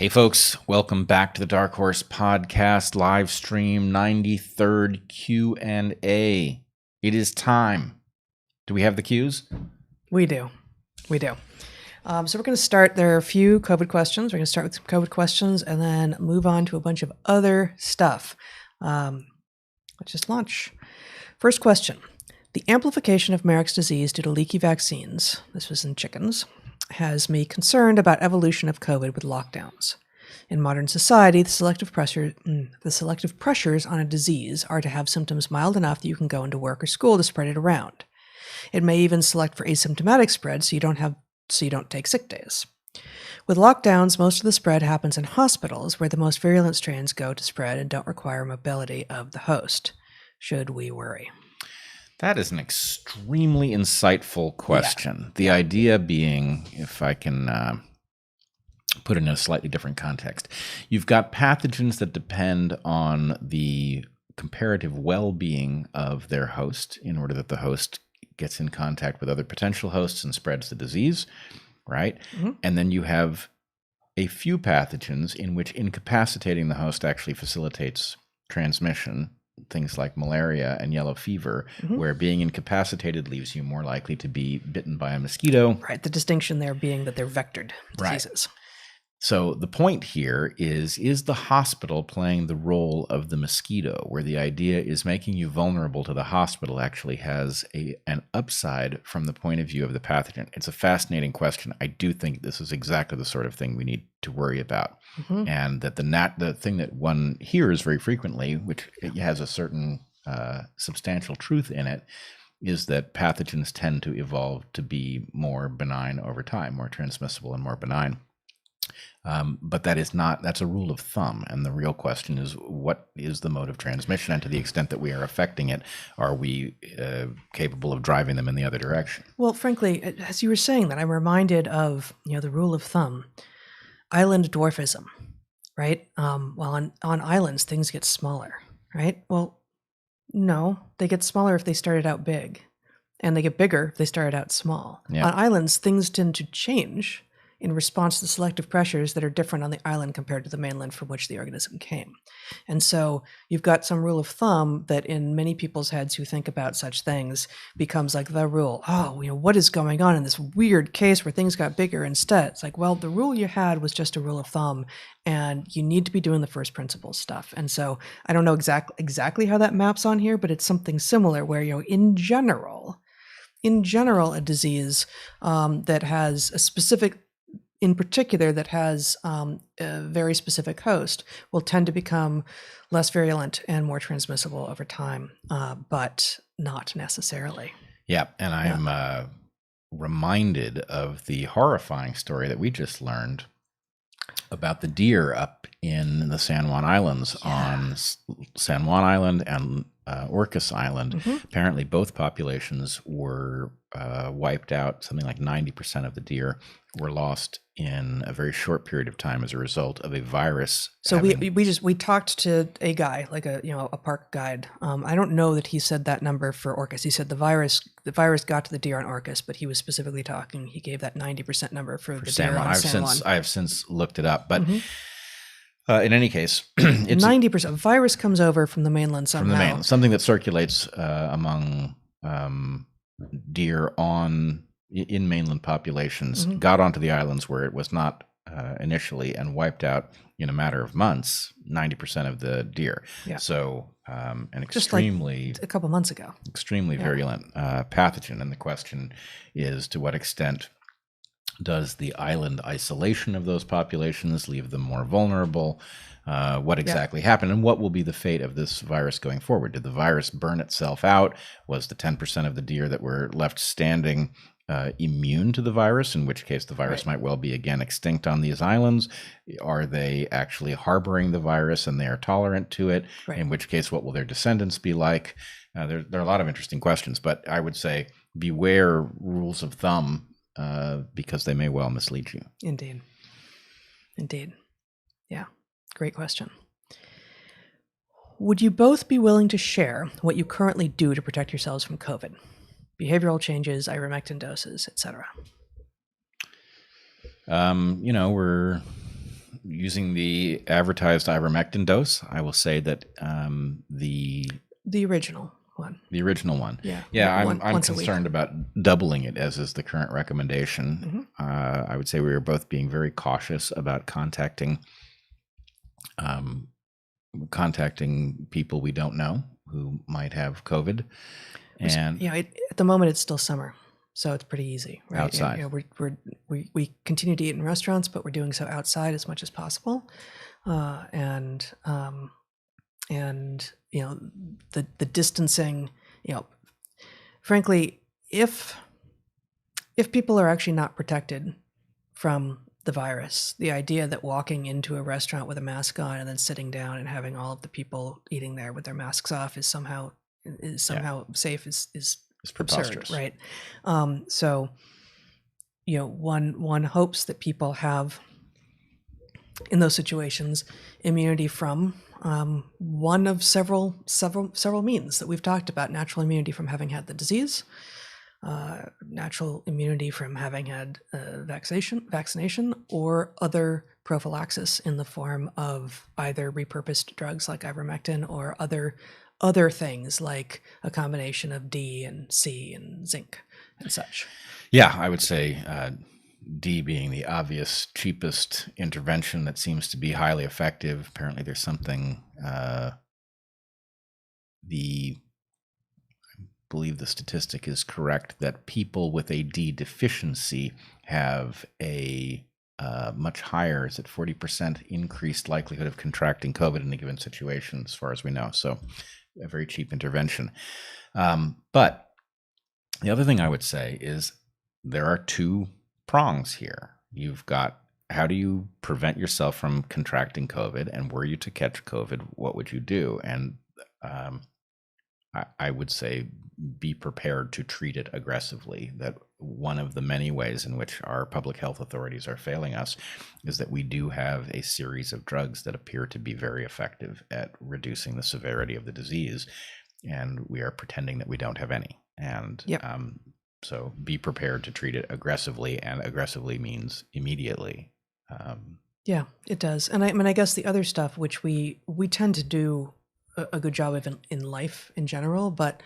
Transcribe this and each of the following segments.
Hey folks, welcome back to the DarkHorse Podcast Livestream 93rd Q&A. It is time. Do we have the cues? We do. So we're going to start, there are a few COVID questions. We're going to start with some COVID questions and then move on to a bunch of other stuff. Let's just launch. First question. The amplification of Marek's disease due to leaky vaccines, this was in chickens, has me concerned about evolution of COVID with lockdowns. In modern society, the selective pressures on a disease are to have symptoms mild enough that you can go into work or school to spread it around. It may even select for asymptomatic spread so you don't take sick days. With lockdowns, most of the spread happens in hospitals where the most virulent strains go to spread and don't require mobility of the host. Should we worry? That is an extremely insightful question. Yeah. The idea being, if I can put it in a slightly different context, you've got pathogens that depend on the comparative well-being of their host in order that the host gets in contact with other potential hosts and spreads the disease, right? Mm-hmm. And then you have a few pathogens in which incapacitating the host actually facilitates transmission, things like malaria and yellow fever, mm-hmm. where being incapacitated leaves you more likely to be bitten by a mosquito. Right, the distinction there being that they're vectored diseases. Right. So the point here is the hospital playing the role of the mosquito, where the idea is making you vulnerable to the hospital actually has an upside from the point of view of the pathogen? It's a fascinating question. I do think this is exactly the sort of thing we need to worry about. Mm-hmm. And that the thing that one hears very frequently, which has a certain substantial truth in it, is that pathogens tend to evolve to be more benign over time, more transmissible and more benign. But that's a rule of thumb. And the real question is, what is the mode of transmission? And to the extent that we are affecting it, are we capable of driving them in the other direction? Well, frankly, as you were saying that, I'm reminded of, the rule of thumb, island dwarfism, right? Well, on islands, things get smaller, right? Well, no, they get smaller if they started out big, and they get bigger if they started out small. Yeah. On islands, things tend to change in response to the selective pressures that are different on the island compared to the mainland from which the organism came. And so you've got some rule of thumb that in many people's heads who think about such things becomes like the rule. Oh, what is going on in this weird case where things got bigger instead? It's like, well, the rule you had was just a rule of thumb, and you need to be doing the first principles stuff. And so I don't know exactly how that maps on here, but it's something similar where, in general, a disease that has a specific, in particular, that has a very specific host will tend to become less virulent and more transmissible over time, but not necessarily. Yeah, and I'm reminded of the horrifying story that we just learned about the deer up in the San Juan Islands, on San Juan Island and Orcas Island. Mm-hmm. Apparently both populations were wiped out. Something like 90% of the deer were lost in a very short period of time as a result of a virus. So we talked to a guy, like a park guide. I don't know that he said that number for Orcas. He said the virus got to the deer on Orcas, but he was specifically talking. He gave that 90% number for the deer on San Juan. I have since looked it up, but. Mm-hmm. In any case, it's 90%. Virus comes over from the mainland somehow. From the mainland, something that circulates among deer in mainland populations, mm-hmm. got onto the islands where it was not initially, and wiped out in a matter of months 90% of the deer. Yeah. So an extremely, just like a couple months ago, extremely virulent pathogen. And the question is, to what extent does the island isolation of those populations leave them more vulnerable? What exactly happened, and what will be the fate of this virus going forward? Did the virus burn itself out? Was the 10% of the deer that were left standing immune to the virus, in which case the virus might well be again extinct on these islands? Are they actually harboring the virus and they are tolerant to it? Right. In which case, what will their descendants be like? There are a lot of interesting questions, but I would say beware rules of thumb, because they may well mislead you. Indeed. Yeah, great question. Would you both be willing to share what you currently do to protect yourselves from COVID? Behavioral changes, ivermectin doses, etc. We're using the advertised ivermectin dose, I will say that the original one. The original one. Yeah. I'm Once a week. concerned about doubling it, as is the current recommendation. I would say we are both being very cautious about contacting people we don't know who might have COVID. And at the moment it's still summer, so it's pretty easy, right? Outside. We continue to eat in restaurants, but we're doing so outside as much as possible, and the distancing. Frankly, if people are actually not protected from the virus, the idea that walking into a restaurant with a mask on and then sitting down and having all of the people eating there with their masks off is somehow safe is preposterous, absurd, right? So one hopes that people have, in those situations, immunity from one of several means that we've talked about: natural immunity from having had the disease, natural immunity from having had vaccination, or other prophylaxis in the form of either repurposed drugs like ivermectin or other things like a combination of D and C and zinc and such. Yeah, I would say D being the obvious, cheapest intervention that seems to be highly effective. Apparently there's something, I believe the statistic is correct, that people with a D deficiency have a much higher, is it 40% increased likelihood of contracting COVID in a given situation, as far as we know. So a very cheap intervention. But the other thing I would say is there are two prongs here. You've got, how do you prevent yourself from contracting COVID? And were you to catch COVID, what would you do? And I would say be prepared to treat it aggressively. That one of the many ways in which our public health authorities are failing us is that we do have a series of drugs that appear to be very effective at reducing the severity of the disease, and we are pretending that we don't have any. And so be prepared to treat it aggressively, and aggressively means immediately. Yeah, it does. And I guess the other stuff, which we tend to do a good job of in life in general, but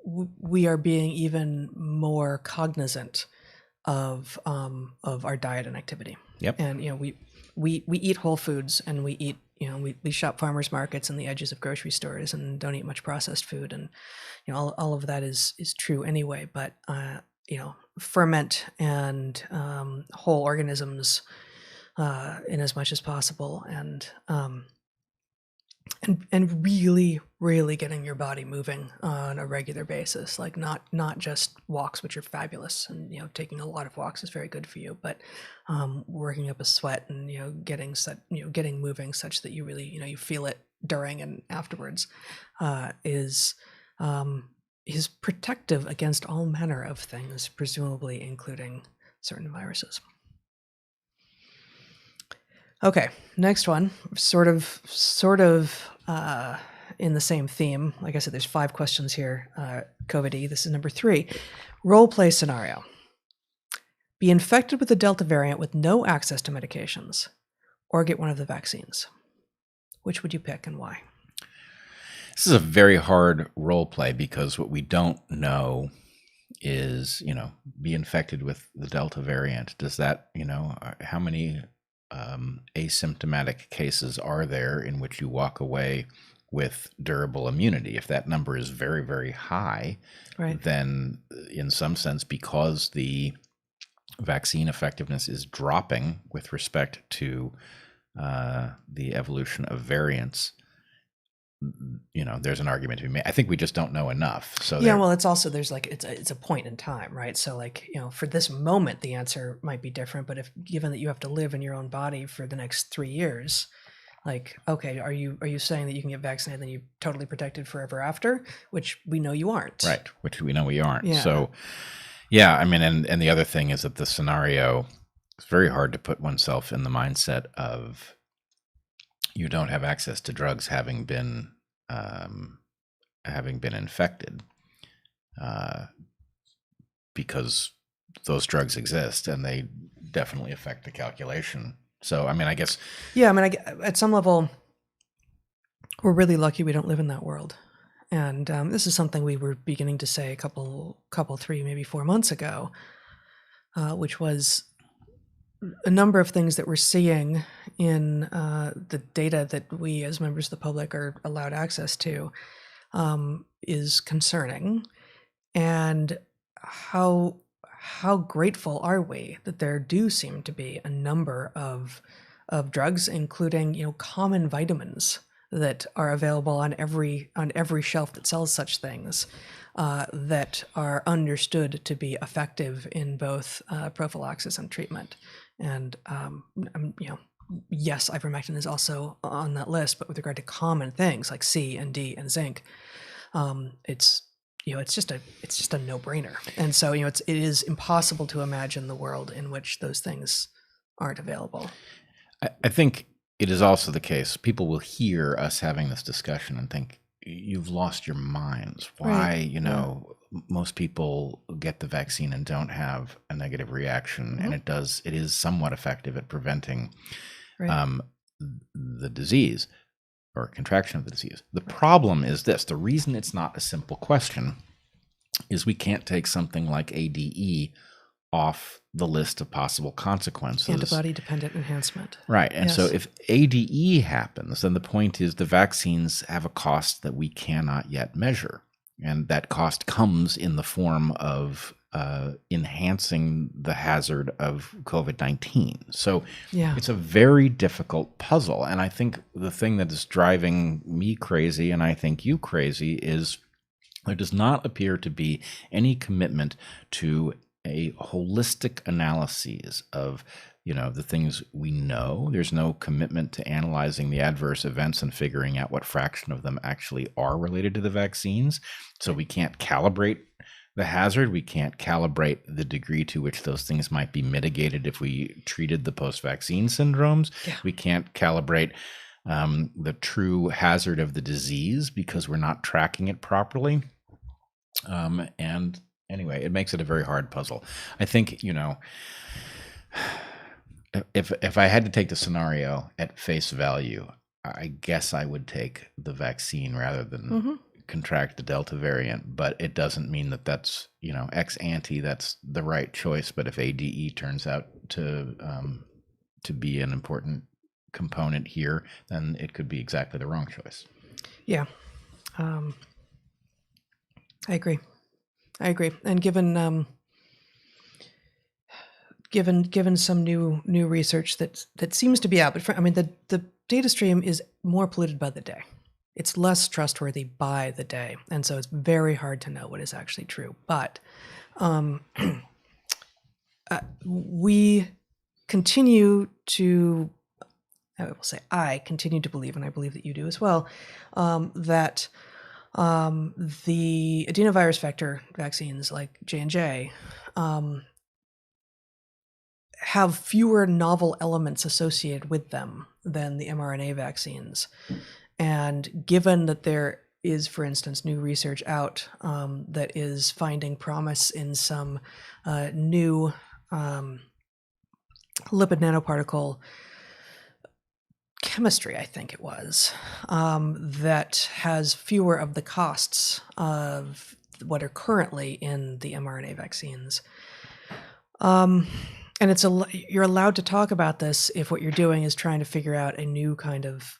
we are being even more cognizant of our diet and activity. Yep. And we eat whole foods, and we eat, we shop farmers markets and the edges of grocery stores, and don't eat much processed food, and all of that is true anyway. But ferment and whole organisms in as much as possible, and really, really getting your body moving on a regular basis, like not just walks, which are fabulous, and taking a lot of walks is very good for you, but working up a sweat and getting moving such that you really you feel it during and afterwards is protective against all manner of things, presumably including certain viruses. Okay, next one, sort of in the same theme. Like I said, there's 5 questions here. COVID-y. This is number 3. Role play scenario: be infected with the Delta variant with no access to medications, or get one of the vaccines. Which would you pick, and why? This is a very hard role play, because what we don't know is, be infected with the Delta variant. Does that, how many asymptomatic cases are there in which you walk away with durable immunity? If that number is very, very high, right, then in some sense, because the vaccine effectiveness is dropping with respect to the evolution of variants, there's an argument to be made. I think we just don't know enough. So well, it's also, there's it's a point in time, right? So for this moment, the answer might be different, but given that you have to live in your own body for the next 3 years, okay, are you saying that you can get vaccinated and then you're totally protected forever after? Which we know you aren't. Right, which we know we aren't. Yeah. So, yeah, I mean, and the other thing is that the scenario, it's very hard to put oneself in the mindset of you don't have access to drugs having been infected, because those drugs exist and they definitely affect the calculation So, I mean, I guess. Yeah, I mean, at some level, we're really lucky we don't live in that world. And this is something we were beginning to say a couple, 3, maybe 4 months ago, which was a number of things that we're seeing in the data that we as members of the public are allowed access to is concerning. And how grateful are we that there do seem to be a number of drugs, including common vitamins that are available on every shelf that sells such things, that are understood to be effective in both prophylaxis and treatment. And yes, ivermectin is also on that list, but with regard to common things like C and D and zinc, it's just a no-brainer. And so it is impossible to imagine the world in which those things aren't available. I think it is also the case. People will hear us having this discussion and think, you've lost your minds. Why, Right. Most people get the vaccine and don't have a negative reaction, and it is somewhat effective at preventing the disease or contraction of the disease. The problem is this: the reason it's not a simple question is we can't take something like ADE off the list of possible consequences. Antibody-dependent enhancement. Right. And so if ADE happens, then the point is the vaccines have a cost that we cannot yet measure. And that cost comes in the form of enhancing the hazard of COVID-19. So it's a very difficult puzzle. And I think the thing that is driving me crazy, and I think you crazy, is there does not appear to be any commitment to a holistic analysis of the things we know. There's no commitment to analyzing the adverse events and figuring out what fraction of them actually are related to the vaccines. So we can't calibrate the hazard. We can't calibrate the degree to which those things might be mitigated if we treated the post-vaccine syndromes. We can't calibrate the true hazard of the disease because we're not tracking it properly. And anyway, it makes it a very hard puzzle. I think, if I had to take the scenario at face value, I guess I would take the vaccine rather than contract the Delta variant. But it doesn't mean that that's, ex ante, that's the right choice. But if ADE turns out to be an important component here, then it could be exactly the wrong choice. Yeah. I agree. And given some new research that seems to be out, but the data stream is more polluted by the day. It's less trustworthy by the day, and so it's very hard to know what is actually true. But we continue to, I continue to believe, and I believe that you do as well, that the adenovirus vector vaccines like J&J have fewer novel elements associated with them than the mRNA vaccines. And given that there is, for instance, new research out that is finding promise in some new lipid nanoparticle chemistry, I think it was, that has fewer of the costs of what are currently in the mRNA vaccines. And you're allowed to talk about this if what you're doing is trying to figure out a new kind of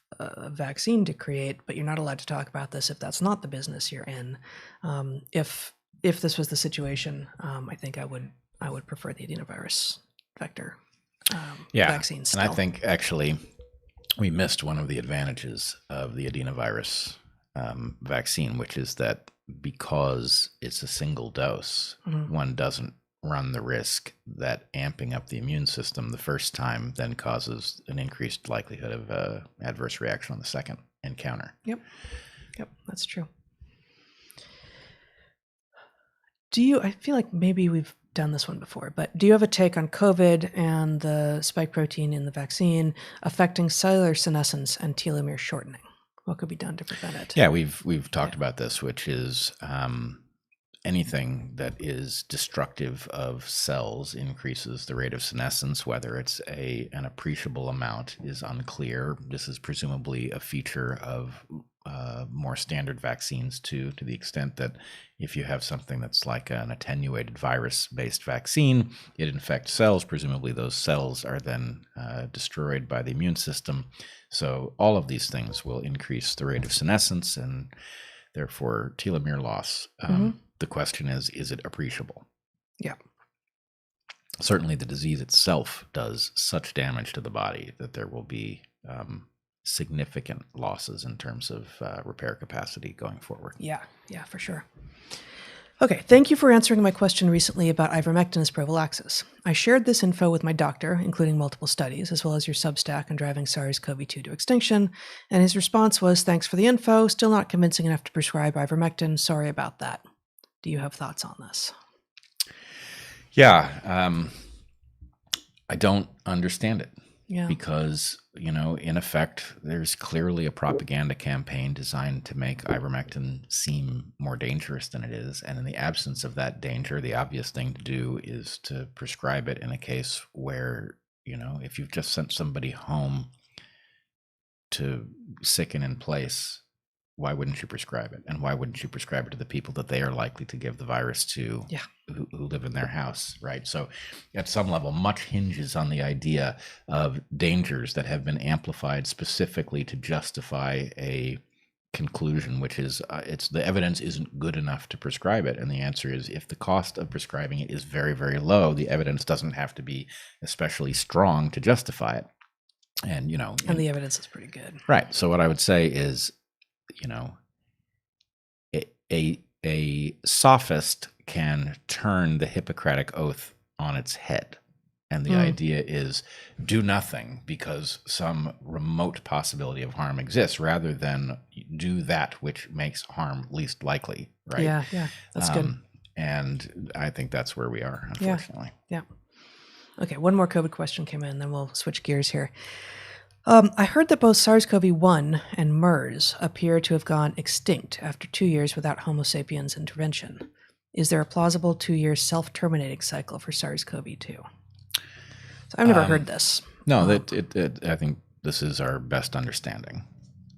vaccine to create, but you're not allowed to talk about this if that's not the business you're in. If this was the situation, I think I would prefer the adenovirus vector vaccine still. And I think actually we missed one of the advantages of the adenovirus vaccine, which is that because it's a single dose, one doesn't run the risk that amping up the immune system the first time then causes an increased likelihood of adverse reaction on the second encounter. Yep, that's true. I feel like maybe we've done this one before, but do you have a take on COVID and the spike protein in the vaccine affecting cellular senescence and telomere shortening? What could be done to prevent it? Yeah, we've talked about this, which is anything that is destructive of cells increases the rate of senescence. Whether it's an appreciable amount is unclear. This is presumably a feature of more standard vaccines too, to the extent that if you have something that's like an attenuated virus-based vaccine, it infects cells. Presumably those cells are then destroyed by the immune system. So all of these things will increase the rate of senescence and therefore telomere loss. The question is it appreciable? Yeah. Certainly the disease itself does such damage to the body that there will be significant losses in terms of repair capacity going forward. Yeah, for sure. Okay, thank you for answering my question recently about ivermectin as prophylaxis. I shared this info with my doctor, including multiple studies, as well as your Substack on driving SARS-CoV-2 to extinction, and his response was, "Thanks for the info, still not convincing enough to prescribe ivermectin, sorry about that." Do you have thoughts on this? Yeah, I don't understand it. Yeah. Because, in effect, there's clearly a propaganda campaign designed to make ivermectin seem more dangerous than it is. And in the absence of that danger, the obvious thing to do is to prescribe it in a case where, if you've just sent somebody home to sicken in place, why wouldn't you prescribe it? And why wouldn't you prescribe it to the people that they are likely to give the virus to, who live in their house, right? So at some level, much hinges on the idea of dangers that have been amplified specifically to justify a conclusion, which is the evidence isn't good enough to prescribe it. And the answer is, if the cost of prescribing it is very, very low, the evidence doesn't have to be especially strong to justify it. And, and the evidence is pretty good. Right. So what I would say is, a sophist can turn the Hippocratic Oath on its head. And the idea is do nothing because some remote possibility of harm exists, rather than do that which makes harm least likely, right? Yeah, that's good. And I think that's where we are, unfortunately. Yeah. Okay, one more COVID question came in, then we'll switch gears here. I heard that both SARS-CoV-1 and MERS appear to have gone extinct after 2 years without Homo sapiens intervention. Is there a plausible 2-year self-terminating cycle for SARS-CoV-2? So I've never heard this. No, I think this is our best understanding.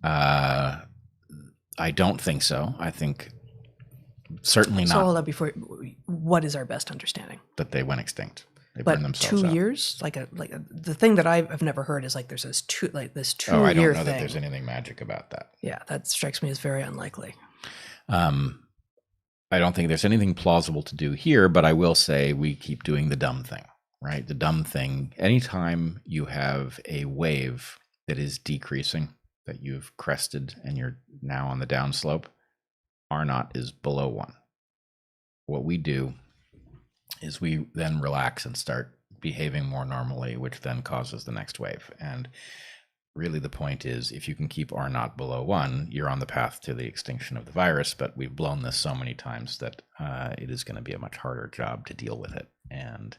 I don't think so. I think certainly not. So hold on, what is our best understanding? That they went extinct. They But burned themselves 2 out. years, the thing that I've never heard is there's this 2 year thing. I don't know that there's anything magic about that. Yeah, that strikes me as very unlikely. I don't think there's anything plausible to do here, but I will say we keep doing the dumb thing, right? The dumb thing, anytime you have a wave that is decreasing, that you've crested and you're now on the downslope, R naught is below 1. What we do is we then relax and start behaving more normally, which then causes the next wave. And really the point is, if you can keep R naught below 1, you're on the path to the extinction of the virus. But we've blown this so many times that it is going to be a much harder job to deal with it. And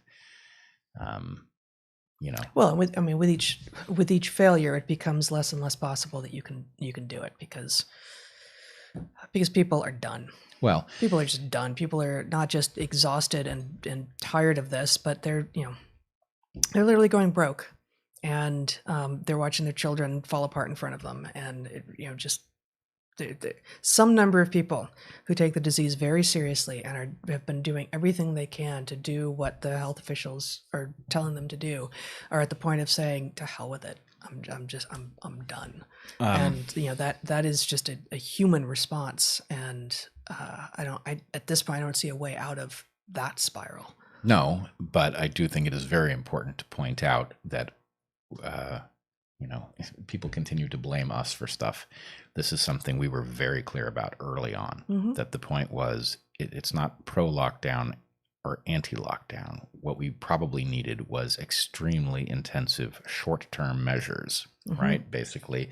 Well, with each failure, it becomes less and less possible that you can do it because people are done. Well, people are just done. People are not just exhausted and tired of this, but they're literally going broke, and they're watching their children fall apart in front of them, and some number of people who take the disease very seriously and have been doing everything they can to do what the health officials are telling them to do are at the point of saying, to hell with it. I'm done. And that is just a human response. And at this point, I don't see a way out of that spiral. No, but I do think it is very important to point out that, people continue to blame us for stuff. This is something we were very clear about early on, that the point was it's not pro-lockdown or anti-lockdown. What we probably needed was extremely intensive short-term measures, right? Basically,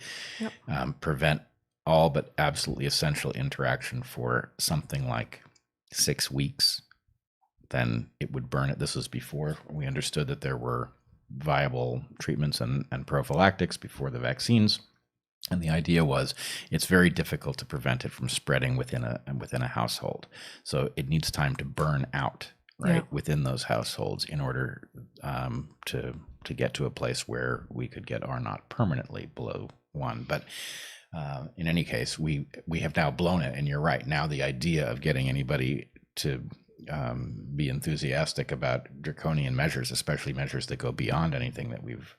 prevent all but absolutely essential interaction for something like 6 weeks. Then it would burn it. This was before we understood that there were viable treatments and prophylactics, before the vaccines. And the idea was it's very difficult to prevent it from spreading within a household. So it needs time to burn out, right, within those households in order to get to a place where we could get R naught permanently below 1. But in any case, we have now blown it. And you're right. Now the idea of getting anybody to be enthusiastic about draconian measures, especially measures that go beyond anything that we've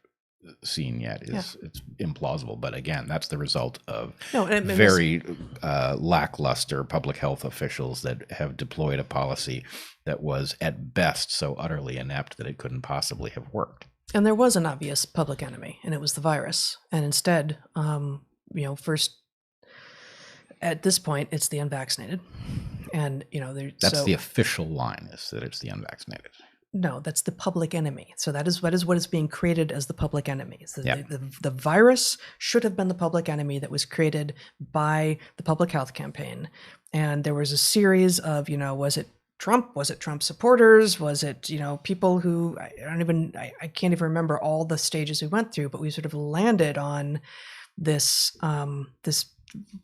seen yet, it's implausible. But again, that's the result of very lackluster public health officials that have deployed a policy that was at best so utterly inept that it couldn't possibly have worked. And there was an obvious public enemy, and it was the virus. And instead, first at this point, it's the unvaccinated. And that's the official line, is that it's the unvaccinated. No, that's the public enemy. So that is what is being created as the public enemy. So the virus should have been the public enemy that was created by the public health campaign. And there was a series of, was it Trump? Was it Trump supporters? Was it, people who I can't even remember all the stages we went through, but we sort of landed on this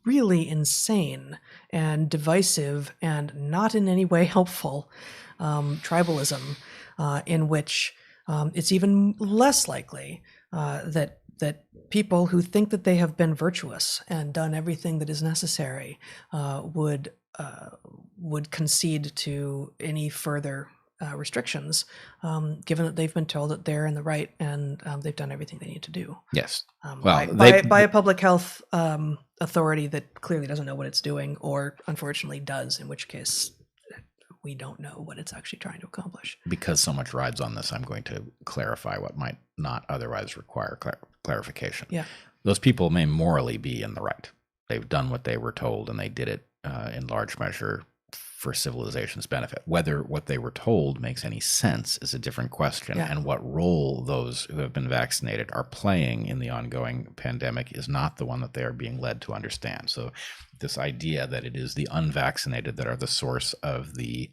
really insane and divisive and not in any way helpful tribalism, in which it's even less likely that people who think that they have been virtuous and done everything that is necessary would concede to any further restrictions, given that they've been told that they're in the right and they've done everything they need to do. Yes. By a public health authority that clearly doesn't know what it's doing, or unfortunately does, in which case we don't know what it's actually trying to accomplish. Because so much rides on this, I'm going to clarify what might not otherwise require clarification. Yeah. Those people may morally be in the right. They've done what they were told, and they did it in large measure for civilization's benefit. Whether what they were told makes any sense is a different question, and what role those who have been vaccinated are playing in the ongoing pandemic is not the one that they are being led to understand. So this idea that it is the unvaccinated that are the source of the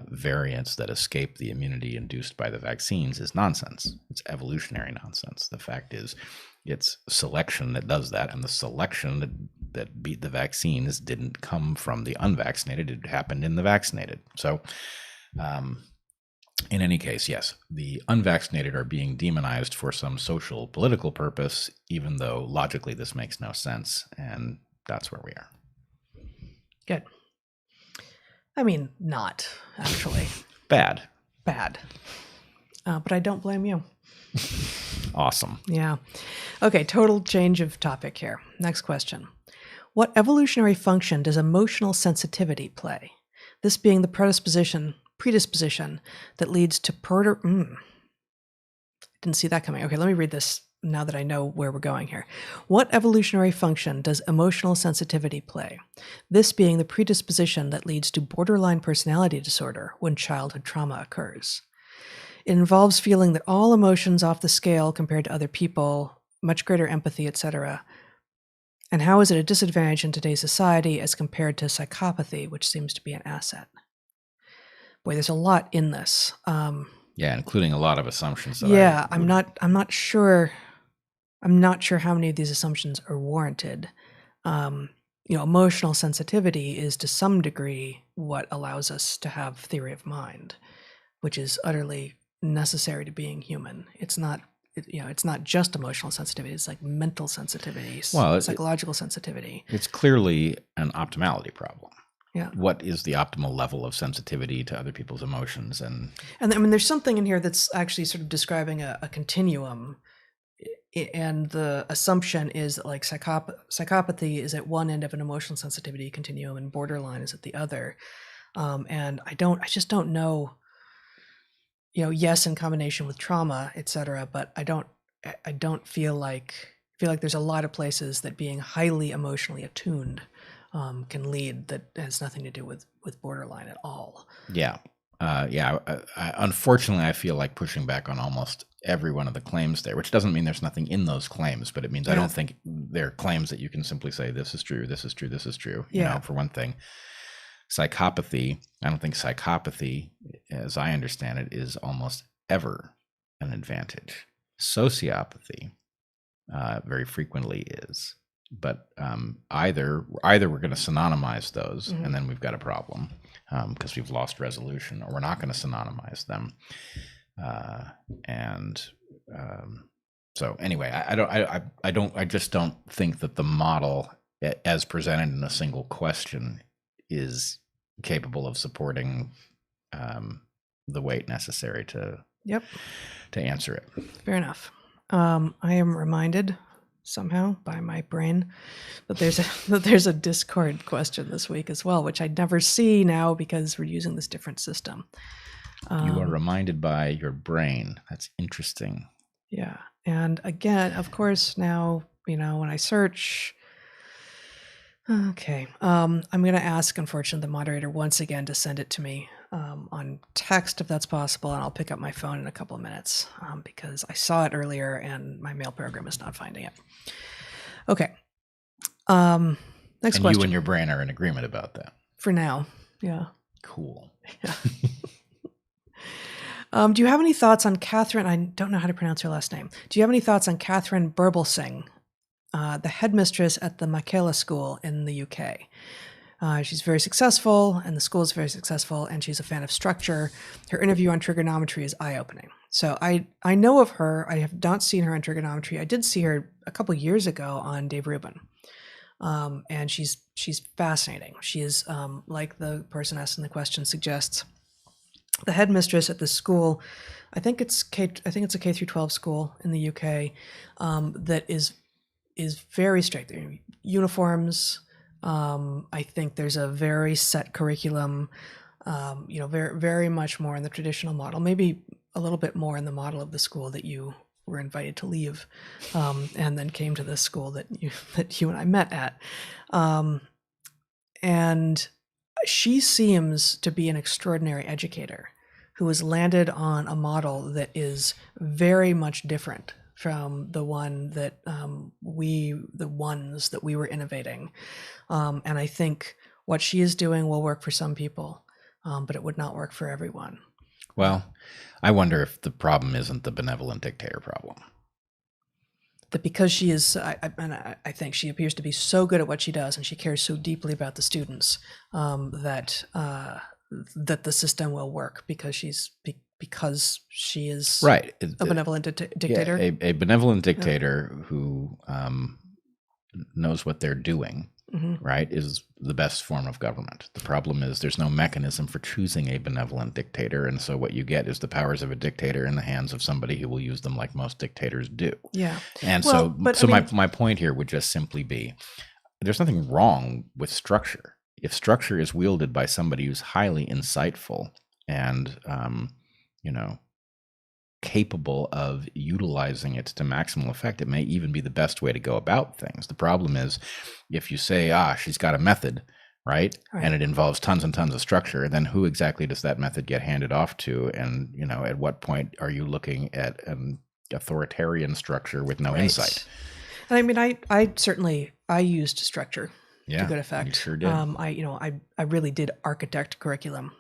variants that escape the immunity induced by the vaccines is nonsense. It's evolutionary nonsense. The fact is, it's selection that does that, and the selection that beat the vaccines didn't come from the unvaccinated. It happened in the vaccinated. So in any case, yes, the unvaccinated are being demonized for some social political purpose, even though logically this makes no sense, and that's where we are. Good. I mean, not actually. Bad. But I don't blame you. Awesome. Yeah. Okay, total change of topic here. Next question. What evolutionary function does emotional sensitivity play? This being the predisposition that leads to didn't see that coming. Okay, let me read this now that I know where we're going here. What evolutionary function does emotional sensitivity play? This being the predisposition that leads to borderline personality disorder when childhood trauma occurs. It involves feeling that all emotions off the scale compared to other people, much greater empathy, etc. And how is it a disadvantage in today's society as compared to psychopathy, which seems to be an asset? Boy, there's a lot in this. Including a lot of assumptions. I'm not sure how many of these assumptions are warranted. Emotional sensitivity is to some degree what allows us to have theory of mind, which is utterly necessary to being human. It's not just emotional sensitivity. It's like mental sensitivity, psychological sensitivity. It's clearly an optimality problem. Yeah. What is the optimal level of sensitivity to other people's emotions? And I mean, there's something in here that's actually sort of describing a continuum. And the assumption is that like psychopathy is at one end of an emotional sensitivity continuum and borderline is at the other. And I just don't know, yes, in combination with trauma, et cetera, but I don't feel like there's a lot of places that being highly emotionally attuned can lead that has nothing to do with borderline at all. Yeah. Unfortunately, I feel like pushing back on almost every one of the claims there, which doesn't mean there's nothing in those claims, but it means I don't think they're claims that you can simply say, this is true, this is true, this is true. For one thing. Psychopathy, I don't think psychopathy, as I understand it, is almost ever an advantage. Sociopathy very frequently is. But either we're going to synonymize those, and then we've got a problem because we've lost resolution, or we're not going to synonymize them. So anyway, I just don't think that the model as presented in a single question is capable of supporting the weight necessary to answer it. Fair enough. I am reminded somehow by my brain that there's a Discord question this week as well, which I never see now because we're using this different system. You are reminded by your brain. That's interesting. Yeah. And again, of course, now, when I search, okay, I'm going to ask, unfortunately, the moderator once again to send it to me on text if that's possible, and I'll pick up my phone in a couple of minutes because I saw it earlier and my mail program is not finding it. Okay. Next question. You and your brain are in agreement about that. For now. Yeah. Cool. Yeah. Do you have any thoughts on Katharine? I don't know how to pronounce her last name. Do you have any thoughts on Katharine Birbalsingh, the headmistress at the Michaela School in the UK? She's very successful, and the school is very successful, and she's a fan of structure. Her interview on trigonometry is eye-opening. So I know of her. I have not seen her on trigonometry. I did see her a couple years ago on Dave Rubin, and she's fascinating. She is, like the person asking the question suggests, the headmistress at the school. I think it's a K through 12 school in the UK that is very strict. Uniforms. I think there's a very set curriculum. Very very much more in the traditional model. Maybe a little bit more in the model of the school that you were invited to leave, and then came to this school that you and I met at. And she seems to be an extraordinary educator who has landed on a model that is very much different from the one that we were innovating. And I think what she is doing will work for some people, but it would not work for everyone. Well, I wonder if the problem isn't the benevolent dictator problem. That because she is, I think she appears to be so good at what she does, and she cares so deeply about the students, that the system will work because she is right. A benevolent dictator. Yeah, a benevolent dictator who knows what they're doing, right, is the best form of government. The problem is there's no mechanism for choosing a benevolent dictator, and so what you get is the powers of a dictator in the hands of somebody who will use them like most dictators do. Yeah. And my point here would just simply be, there's nothing wrong with structure. If structure is wielded by somebody who's highly insightful and capable of utilizing it to maximal effect, it may even be the best way to go about things. The problem is if you say, she's got a method, right? And it involves tons and tons of structure, then who exactly does that method get handed off to? And, at what point are you looking at an authoritarian structure with no insight? And I mean, I used structure to good effect. You sure did. I really did architect curriculum,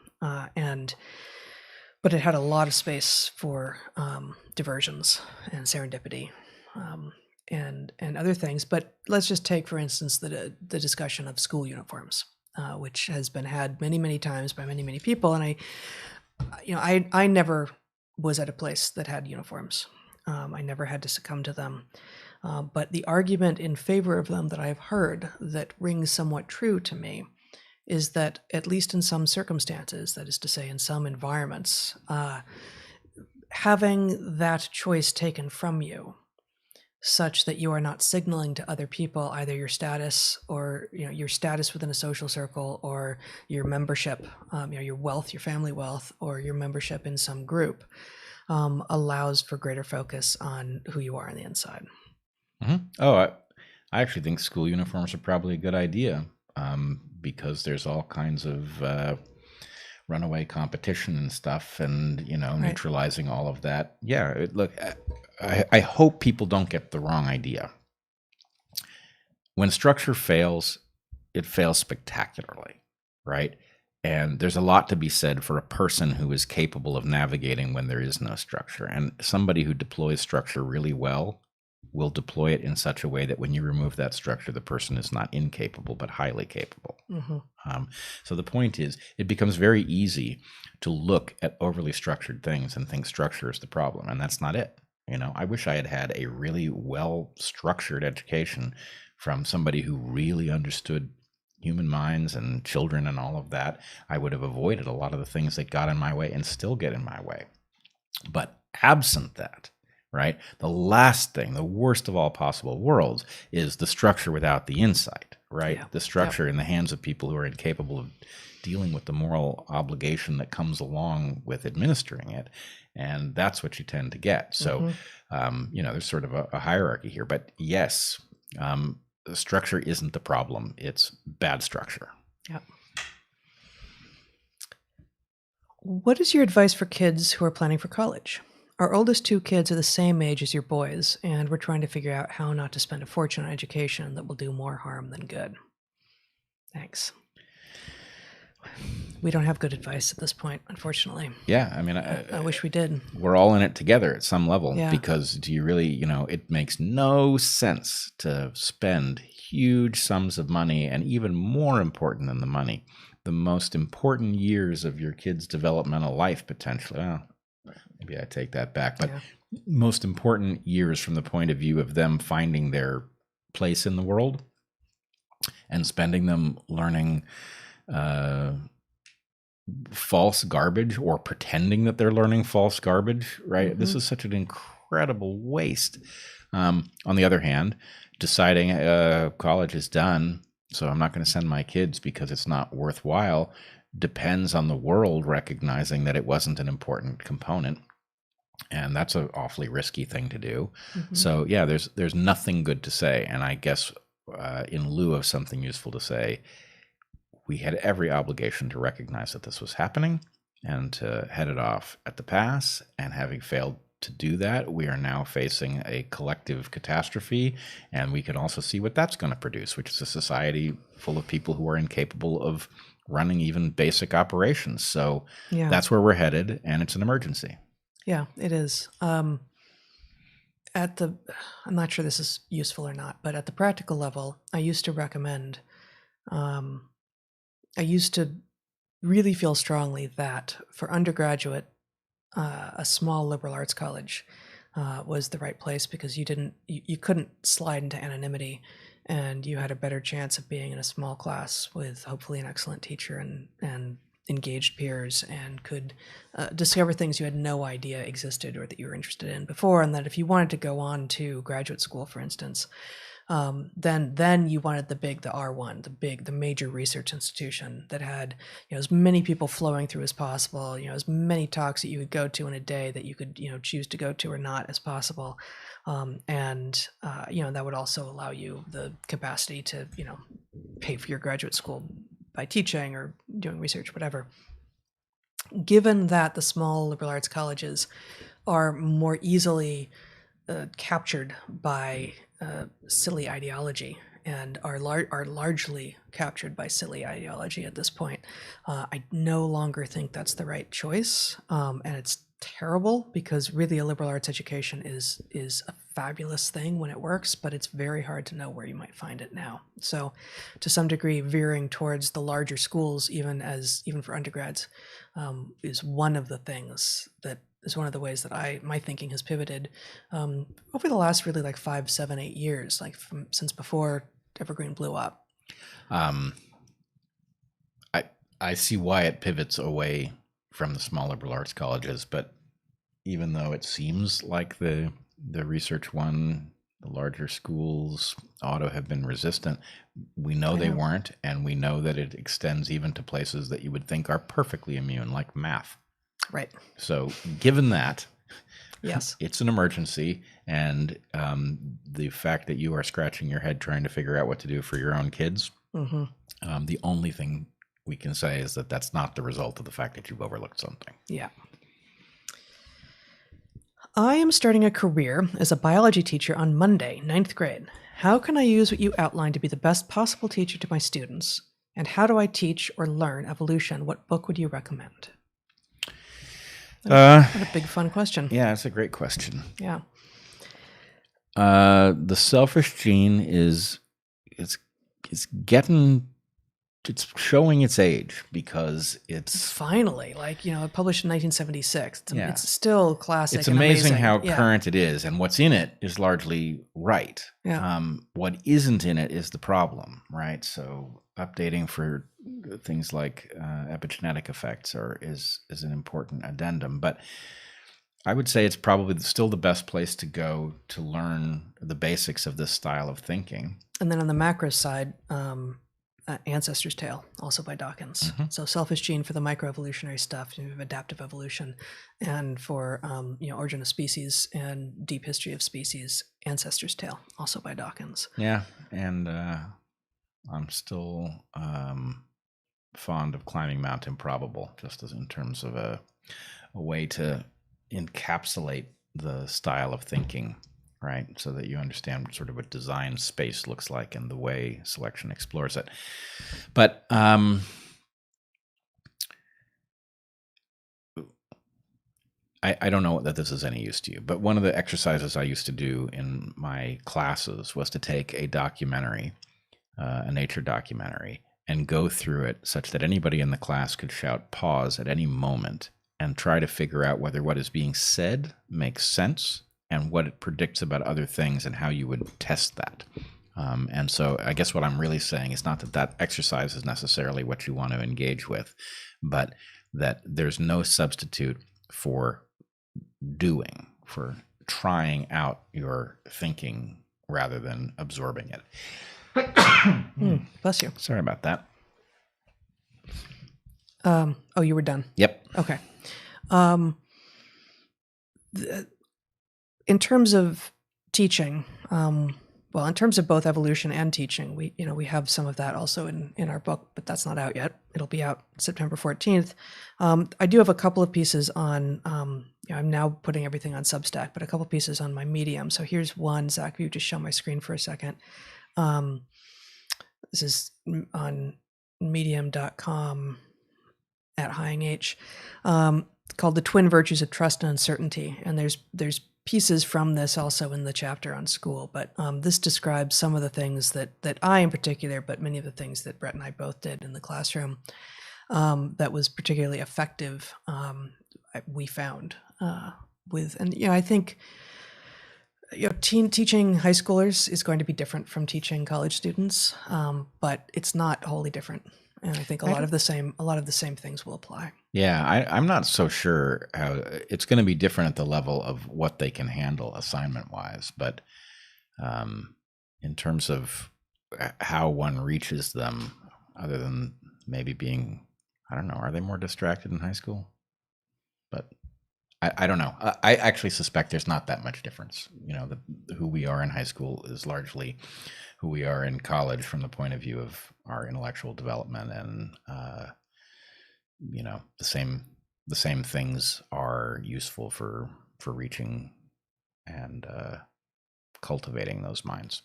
but it had a lot of space for diversions and serendipity and other things. But let's just take, for instance, the discussion of school uniforms, which has been had many, many times by many, many people. And I never was at a place that had uniforms. I never had to succumb to them. But the argument in favor of them that I've heard that rings somewhat true to me is that, at least in some circumstances, that is to say in some environments, having that choice taken from you such that you are not signaling to other people either your status or your status within a social circle, or your membership, your wealth, your family wealth, or your membership in some group, allows for greater focus on who you are on the inside. Oh, I actually think school uniforms are probably a good idea, because there's all kinds of runaway competition and stuff, and neutralizing all of that. Yeah, look, I hope people don't get the wrong idea. When structure fails, it fails spectacularly, right? And there's a lot to be said for a person who is capable of navigating when there is no structure. And somebody who deploys structure really well will deploy it in such a way that when you remove that structure, the person is not incapable, but highly capable. So the point is, it becomes very easy to look at overly structured things and think structure is the problem, and that's not it. I wish I had had a really well-structured education from somebody who really understood human minds and children and all of that. I would have avoided a lot of the things that got in my way and still get in my way. But absent that, right, the last thing, the worst of all possible worlds, is the structure without the insight, right? Yeah. The structure in the hands of people who are incapable of dealing with the moral obligation that comes along with administering it. And that's what you tend to get. So, there's sort of a hierarchy here. But yes, the structure isn't the problem. It's bad structure. Yeah. What is your advice for kids who are planning for college? Our oldest 2 kids are the same age as your boys, and we're trying to figure out how not to spend a fortune on education that will do more harm than good. Thanks. We don't have good advice at this point, unfortunately. Yeah, I mean, I wish we did. We're all in it together at some level, Yeah. because do you really, it makes no sense to spend huge sums of money, and even more important than the money, the most important years of your kid's developmental life, potentially. Well, maybe I take that back, but most important years from the point of view of them finding their place in the world and spending them learning false garbage or pretending that they're learning false garbage, right? This is such an incredible waste. On the other hand, deciding college is done, so I'm not going to send my kids because it's not worthwhile, depends on the world recognizing that it wasn't an important component. And that's an awfully risky thing to do. So yeah, there's nothing good to say. And I guess in lieu of something useful to say, we had every obligation to recognize that this was happening and to head it off at the pass. And having failed to do that, we are now facing a collective catastrophe. And we can also see what that's going to produce, which is a society full of people who are incapable of running even basic operations. So that's where we're headed, and it's an emergency. Yeah, it is. I'm not sure this is useful or not, but at the practical level, I used to recommend, I used to really feel strongly that for undergraduate, a small liberal arts college was the right place, because you couldn't slide into anonymity, and you had a better chance of being in a small class with hopefully an excellent teacher and engaged peers, and could discover things you had no idea existed or that you were interested in before. And that if you wanted to go on to graduate school, for instance, then you wanted the R1, the major research institution that had as many people flowing through as possible, as many talks that you could go to in a day that you could choose to go to or not as possible, and that would also allow you the capacity to pay for your graduate school by teaching or doing research, whatever. Given that the small liberal arts colleges are more easily captured by silly ideology, and are largely captured by silly ideology at this point, I no longer think that's the right choice, and it's terrible, because really a liberal arts education is a fabulous thing when it works, but it's very hard to know where you might find it now. So to some degree, veering towards the larger schools, even for undergrads, is one of the things that is one of the ways that my thinking has pivoted over the last really 5, 7, 8 years, since before Evergreen blew up. I see why it pivots away from the small liberal arts colleges, but even though it seems like the research one, the larger schools ought to have been resistant, we know they weren't, and we know that it extends even to places that you would think are perfectly immune, like math. Right. So given that, yes, it's an emergency, and the fact that you are scratching your head trying to figure out what to do for your own kids, the only thing we can say is that that's not the result of the fact that you've overlooked something. Yeah. I am starting a career as a biology teacher on Monday, 9th grade. How can I use what you outlined to be the best possible teacher to my students? And how do I teach or learn evolution? What book would you recommend? What a big, fun question. Yeah, it's a great question. Yeah. The selfish gene is showing its age because it's finally, published in 1976. Yeah. It's still classic. It's and amazing how Yeah. current it is, and what's in it is largely right. Yeah. What isn't in it is the problem, right? So updating for things like epigenetic effects is an important addendum, but I would say it's probably still the best place to go to learn the basics of this style of thinking. And then on the macro side, Ancestor's Tale, also by Dawkins. Mm-hmm. So selfish gene for the microevolutionary stuff, you have adaptive evolution, and for origin of species and deep history of species, Ancestor's Tale, also by Dawkins. Yeah, and I'm still fond of Climbing Mount Improbable, just as in terms of a way to encapsulate the style of thinking, right? So that you understand sort of what design space looks like and the way selection explores it. But I don't know that this is any use to you, but one of the exercises I used to do in my classes was to take a documentary, a nature documentary, and go through it such that anybody in the class could shout pause at any moment and try to figure out whether what is being said makes sense and what it predicts about other things and how you would test that. And so I guess what I'm really saying is not that exercise is necessarily what you want to engage with, but that there's no substitute for trying out your thinking rather than absorbing it. Bless you. Sorry about that. Oh, you were done? Yep. Okay. In terms of teaching, in terms of both evolution and teaching, we have some of that also in our book, but that's not out yet. It'll be out September 14th. I do have a couple of pieces on, I'm now putting everything on Substack, but a couple of pieces on my Medium. So here's one, Zach, if you just show my screen for a second. This is on medium.com @HyingH, called The Twin Virtues of Trust and Uncertainty. And there's pieces from this also in the chapter on school, but this describes some of the things that I in particular, but many of the things that Bret and I both did in the classroom that was particularly effective, we found I think teaching high schoolers is going to be different from teaching college students, but it's not wholly different. And I think a lot of the same things will apply. Yeah, I'm not so sure how it's going to be different at the level of what they can handle assignment-wise, but in terms of how one reaches them, other than maybe being, I don't know, are they more distracted in high school? But I don't know. I actually suspect there's not that much difference. Who we are in high school is largely who we are in college from the point of view of our intellectual development, and the same things are useful for reaching and cultivating those minds.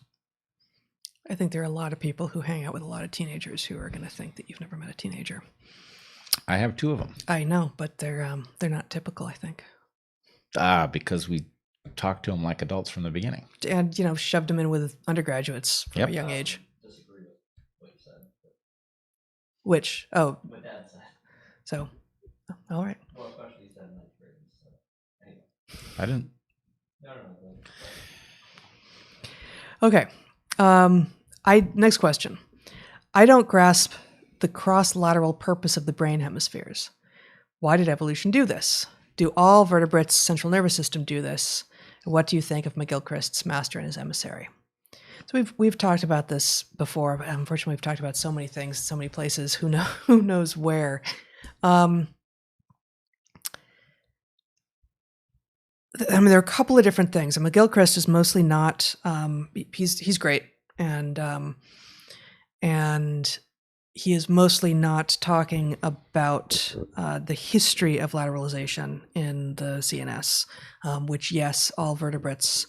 I think there are a lot of people who hang out with a lot of teenagers who are going to think that you've never met a teenager. I have two of them. I know, but they're not typical, I think. Because we talked to them like adults from the beginning. And, shoved them in with undergraduates from a young age. Disagree with what you said. Which? Oh. What Dad said. So, all right. Well, especially you said ninth grade. So, anyway. I didn't. No. Okay. Next question. I don't grasp the cross-lateral purpose of the brain hemispheres. Why did evolution do this? Do all vertebrates' central nervous system do this? What do you think of McGilchrist's master and his emissary? So we've talked about this before, but unfortunately we've talked about so many things, so many places. Who knows where? There are a couple of different things. And McGilchrist is mostly not. He's great, and he is mostly not talking about the history of lateralization in the CNS, which, yes, all vertebrates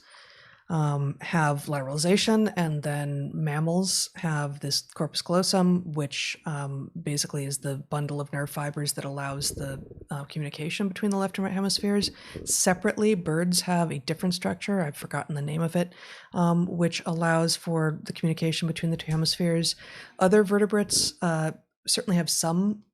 have lateralization, and then mammals have this corpus callosum, which basically is the bundle of nerve fibers that allows the communication between the left and right hemispheres. Separately, birds have a different structure, I've forgotten the name of it, which allows for the communication between the two hemispheres. Other vertebrates certainly have some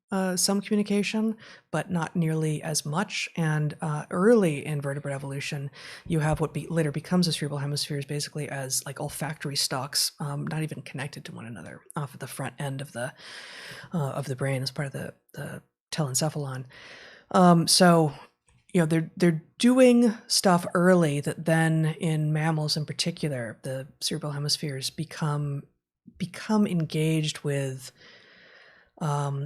communication, but not nearly as much. And early in vertebrate evolution, you have what later becomes the cerebral hemispheres, basically as like olfactory stalks, not even connected to one another, off of the front end of the brain as part of the telencephalon. So they're doing stuff early that then in mammals in particular, the cerebral hemispheres become engaged with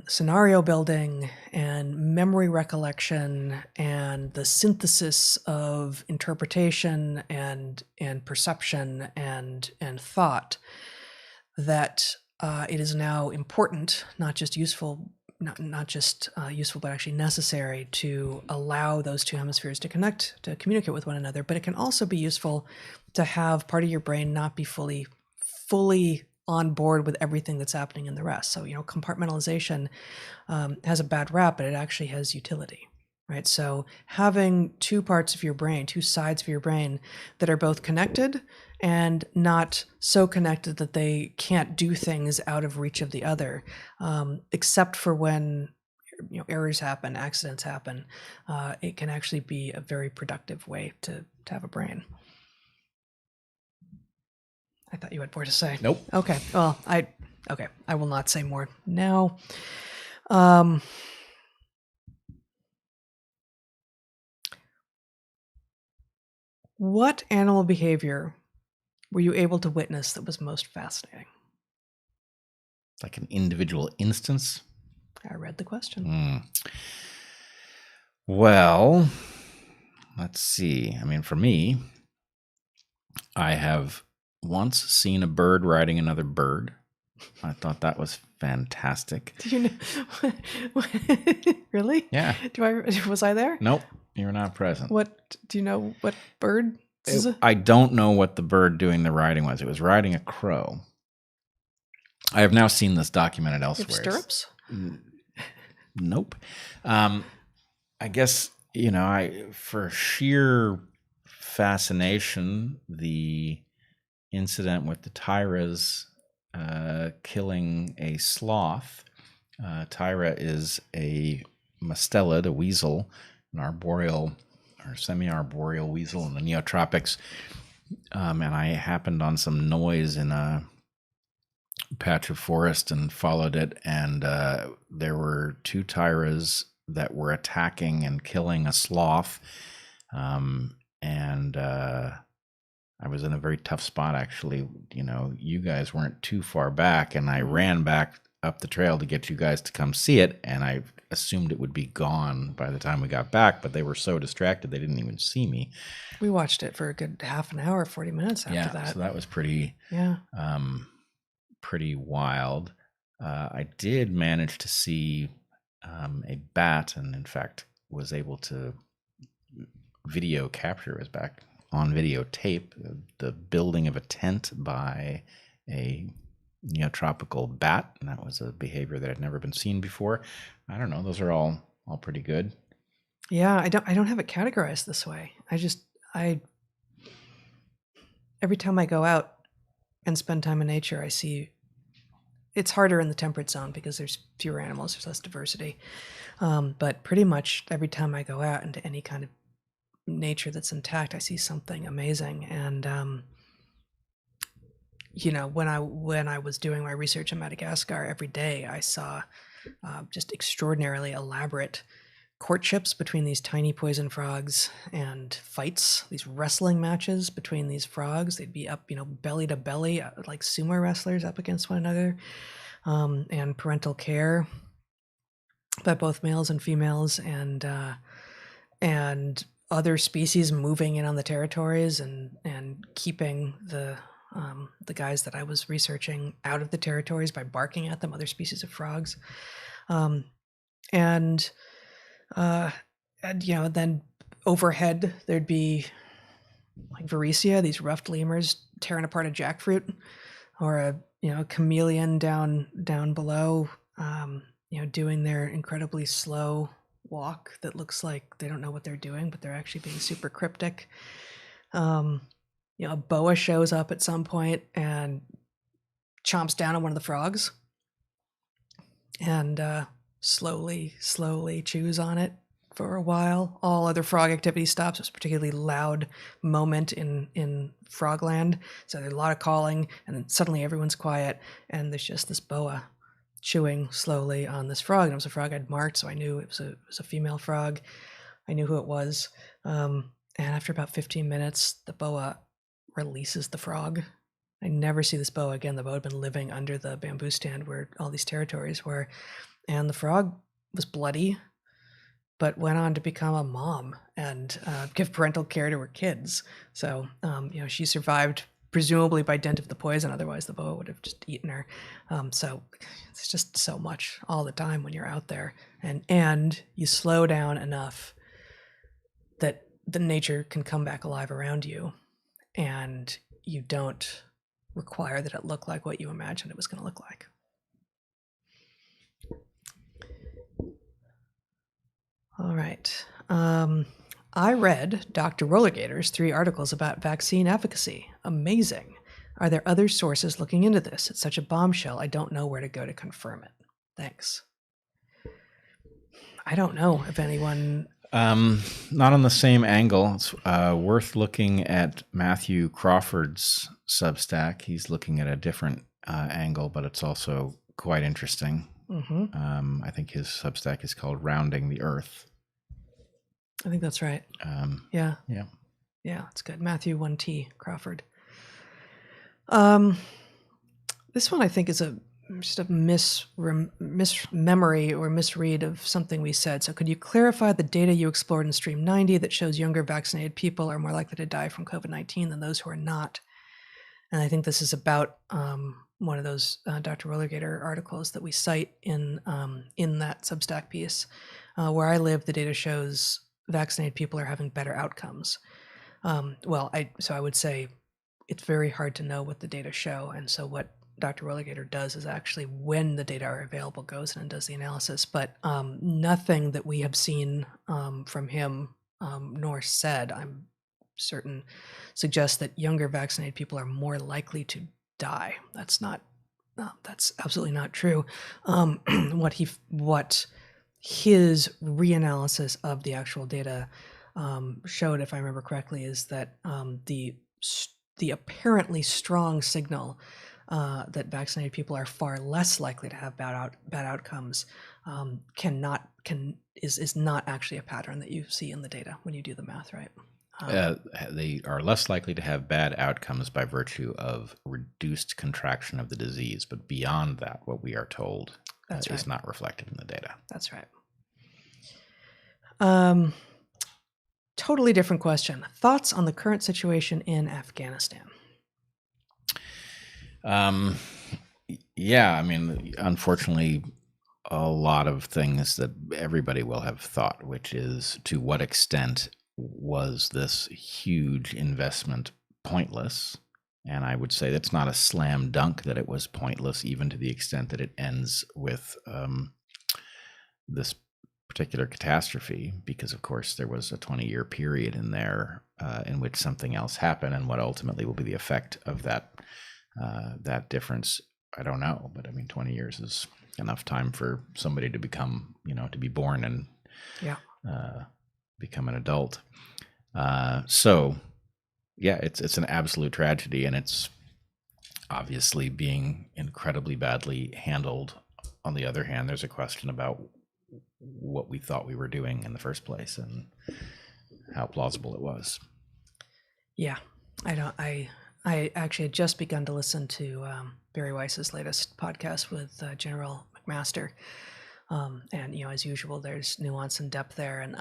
scenario building and memory recollection and the synthesis of interpretation and perception and thought, that it is now important, not just useful, but actually necessary to allow those two hemispheres to connect, to communicate with one another. But it can also be useful to have part of your brain not be fully on board with everything that's happening in the rest. So, compartmentalization has a bad rap, but it actually has utility, right? So having two parts of your brain, two sides of your brain that are both connected and not so connected that they can't do things out of reach of the other, except for when errors happen, accidents happen, it can actually be a very productive way to have a brain. I thought you had more to say. Nope. Okay. Well, I will not say more now. What animal behavior were you able to witness that was most fascinating? Like an individual instance? I read the question. Well, let's see. I mean, for me, I have once seen a bird riding another bird. I thought that was fantastic. Did you know? Really? Yeah. Was I there? Nope, you were not present. What do you know? What bird? I don't know what the bird doing the riding was. It was riding a crow. I have now seen this documented elsewhere. Stirrups? Nope. I guess, for sheer fascination, the incident with the tyras killing a sloth. Tyra is a mustelid, a weasel, an arboreal or semi-arboreal weasel in the neotropics. And I happened on some noise in a patch of forest and followed it, and there were two tyras that were attacking and killing a sloth. And I was in a very tough spot, actually. You guys weren't too far back, and I ran back up the trail to get you guys to come see it, and I assumed it would be gone by the time we got back, but they were so distracted they didn't even see me. We watched it for a good half an hour, 40 minutes after that. So that was pretty wild. I did manage to see a bat, and in fact was able to video capture, it was back on videotape, the building of a tent by a neotropical bat, and that was a behavior that had never been seen before. I don't know, those are all pretty good. Yeah, I don't have it categorized this way. I every time I go out and spend time in nature, I see it's harder in the temperate zone because there's fewer animals, there's less diversity. But pretty much every time I go out into any kind of nature that's intact, I see something amazing. And when I was doing my research in Madagascar, every day I saw just extraordinarily elaborate courtships between these tiny poison frogs, and fights, these wrestling matches between these frogs. They'd be up, belly to belly, like sumo wrestlers up against one another, and parental care by both males and females, and other species moving in on the territories and keeping the guys that I was researching out of the territories by barking at them, other species of frogs. And then overhead there'd be like Varesia, these ruffed lemurs tearing apart a jackfruit, or a chameleon down below, doing their incredibly slow walk that looks like they don't know what they're doing, but they're actually being super cryptic. A boa shows up at some point and chomps down on one of the frogs and slowly chews on it for a while. All other frog activity stops. It's a particularly loud moment in Frogland. So there's a lot of calling, and then suddenly everyone's quiet, and there's just this boa chewing slowly on this frog. And it was a frog I'd marked, so I knew it was a female frog. I knew who it was. And after about 15 minutes, the boa releases the frog. I never see this boa again. The boa had been living under the bamboo stand where all these territories were. And the frog was bloody, but went on to become a mom and give parental care to her kids. So, she survived presumably by dint of the poison. Otherwise, the boa would have just eaten her. So it's just so much all the time when you're out there. And you slow down enough that the nature can come back alive around you. And you don't require that it look like what you imagined it was going to look like. All right. I read Dr. Rollergator's 3 articles about vaccine efficacy. Amazing. Are there other sources looking into this? It's such a bombshell. I don't know where to go to confirm it. Thanks. I don't know if anyone... Not on the same angle. It's worth looking at Matthew Crawford's Substack. He's looking at a different angle, but it's also quite interesting. Mm-hmm. I think his Substack is called Rounding the Earth. I think that's right. Yeah. Yeah, it's good. Matthew 1T Crawford. This one I think is just a mismemory or misread of something we said. So could you clarify the data you explored in Stream 90 that shows younger vaccinated people are more likely to die from COVID-19 than those who are not? And I think this is about one of those Dr. Rollergator articles that we cite in that Substack piece. Where I live, the data shows vaccinated people are having better outcomes. I would say it's very hard to know what the data show. And so what Dr. Rollergator does is actually, when the data are available, goes in and does the analysis. But nothing that we have seen from him nor said, I'm certain, suggests that younger vaccinated people are more likely to die. That's absolutely not true. What his reanalysis of the actual data showed, if I remember correctly, is that the apparently strong signal that vaccinated people are far less likely to have bad outcomes is not actually a pattern that you see in the data when you do the math, right? They are less likely to have bad outcomes by virtue of reduced contraction of the disease, but beyond that, what we are told is not reflected in the data. That's right. Totally different question. Thoughts on the current situation in Afghanistan? Yeah, I mean, unfortunately, a lot of things that everybody will have thought, which is, to what extent was this huge investment pointless? And I would say that's not a slam dunk that it was pointless, even to the extent that it ends with this particular catastrophe, because of course there was a 20-year period in there in which something else happened, and what ultimately will be the effect of that difference, I don't know. But I mean, 20 years is enough time for somebody to become, to be born and become an adult. So yeah, it's an absolute tragedy, and it's obviously being incredibly badly handled. On the other hand, there's a question about what we thought we were doing in the first place and how plausible it was. Yeah, I actually had just begun to listen to Barry Weiss's latest podcast with General McMaster, and as usual, there's nuance and depth there, and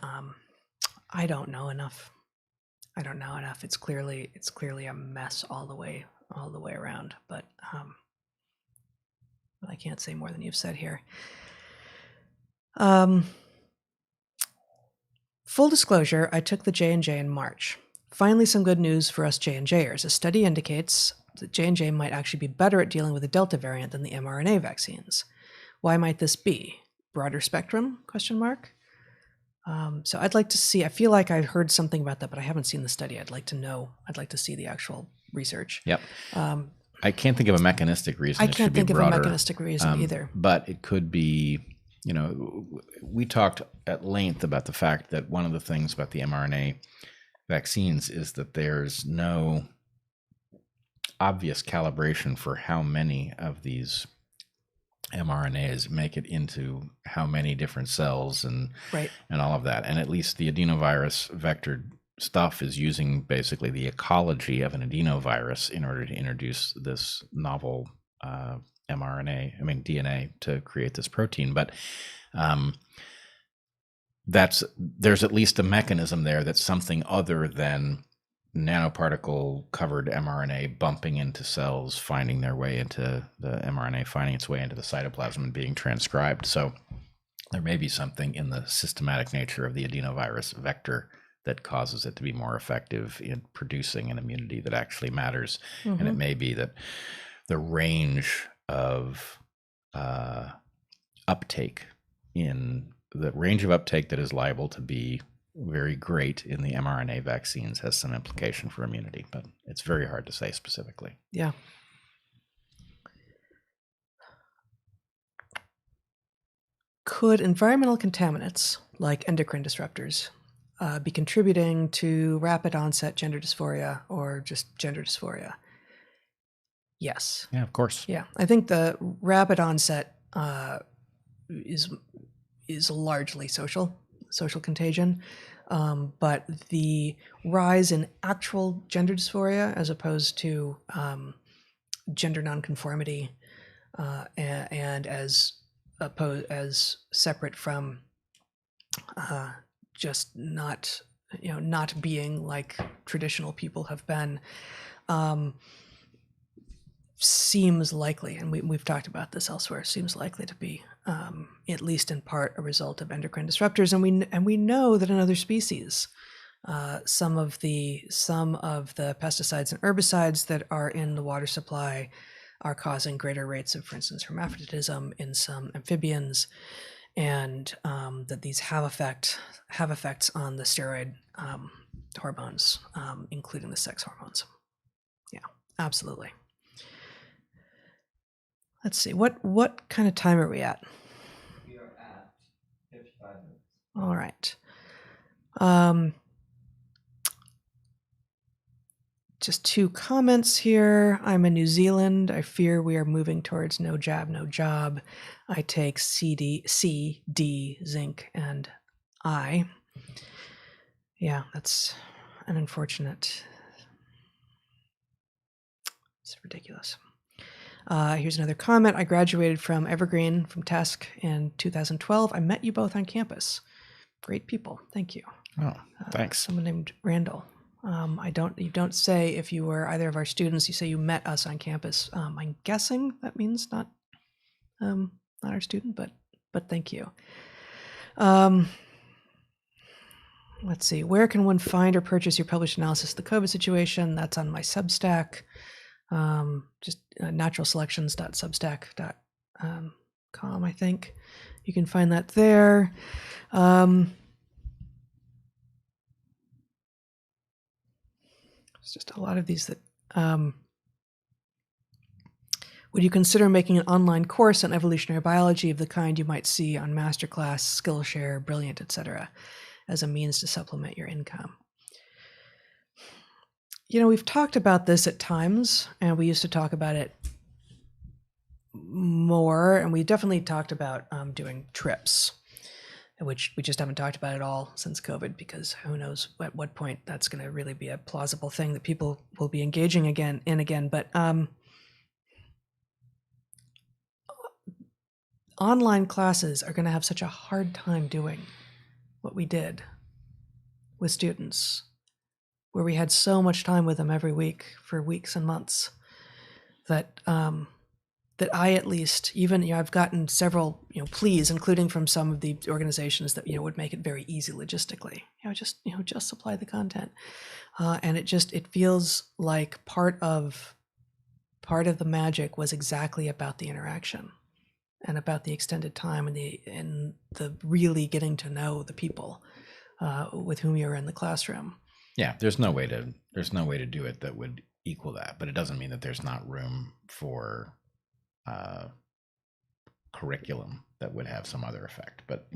I don't know enough. It's clearly a mess all the way around, but I can't say more than you've said here. Full disclosure, I took the J&J in March. Finally, some good news for us J&Jers. A study indicates that J&J might actually be better at dealing with the Delta variant than the mRNA vaccines. Why might this be? Broader spectrum? Question mark. So I'd like to see, I feel like I've heard something about that, but I haven't seen the study. I'd like to know, I'd like to see the actual research. Yep. I can't think of a mechanistic reason. I can't think of a mechanistic reason either. But it could be, we talked at length about the fact that one of the things about the mRNA vaccines is that there's no obvious calibration for how many of these mRNAs make it into how many different cells and all of that. And at least the adenovirus vector stuff is using basically the ecology of an adenovirus in order to introduce this novel DNA to create this protein. But there's at least a mechanism there that's something other than nanoparticle covered mRNA bumping into cells, finding their way into the mRNA, finding its way into the cytoplasm and being transcribed. So there may be something in the systematic nature of the adenovirus vector that causes it to be more effective in producing an immunity that actually matters. Mm-hmm. And it may be that the range of uptake that is liable to be very great in the mRNA vaccines has some implication for immunity, but it's very hard to say specifically. Yeah. Could environmental contaminants like endocrine disruptors be contributing to rapid onset gender dysphoria or just gender dysphoria? Yes. Yeah, of course. Yeah. I think the rapid onset is largely social contagion. But the rise in actual gender dysphoria as opposed to gender nonconformity and as separate from just not being like traditional people have been, seems likely, and we've talked about this elsewhere, seems likely to be at least in part a result of endocrine disruptors, and we know that in other species, some of the pesticides and herbicides that are in the water supply are causing greater rates of, for instance, hermaphroditism in some amphibians, and that these have effects on the steroid hormones, including the sex hormones. Yeah, absolutely. Let's see, what kind of time are we at? We are at 55 minutes. All right. Just 2 comments here. I'm in New Zealand. I fear we are moving towards no jab, no job. I take C, D, zinc, and I. Yeah, that's an unfortunate. It's ridiculous. Here's another comment. I graduated from Evergreen from TESC in 2012. I met you both on campus. Great people. Thank you. Oh, thanks. Someone named Randall. You don't say if you were either of our students, you say you met us on campus. I'm guessing that means not our student, but thank you. Let's see. Where can one find or purchase your published analysis of the COVID situation? That's on my Substack. Just naturalselections.substack.com, I think. You can find that there. It's just a lot of these that would you consider making an online course on evolutionary biology of the kind you might see on Masterclass, Skillshare, Brilliant, etc., as a means to supplement your income? We've talked about this at times, and we used to talk about it more, and we definitely talked about doing trips, which we just haven't talked about at all since COVID, because who knows at what point that's going to really be a plausible thing that people will be engaging again. But online classes are going to have such a hard time doing what we did with students, where we had so much time with them every week for weeks and months, that that I at least, even, I've gotten several, pleas, including from some of the organizations that, would make it very easy logistically, just supply the content. And it feels like part of the magic was exactly about the interaction and about the extended time and the really getting to know the people with whom you're in the classroom. Yeah, there's no way to do it that would equal that, but it doesn't mean that there's not room for curriculum that would have some other effect. But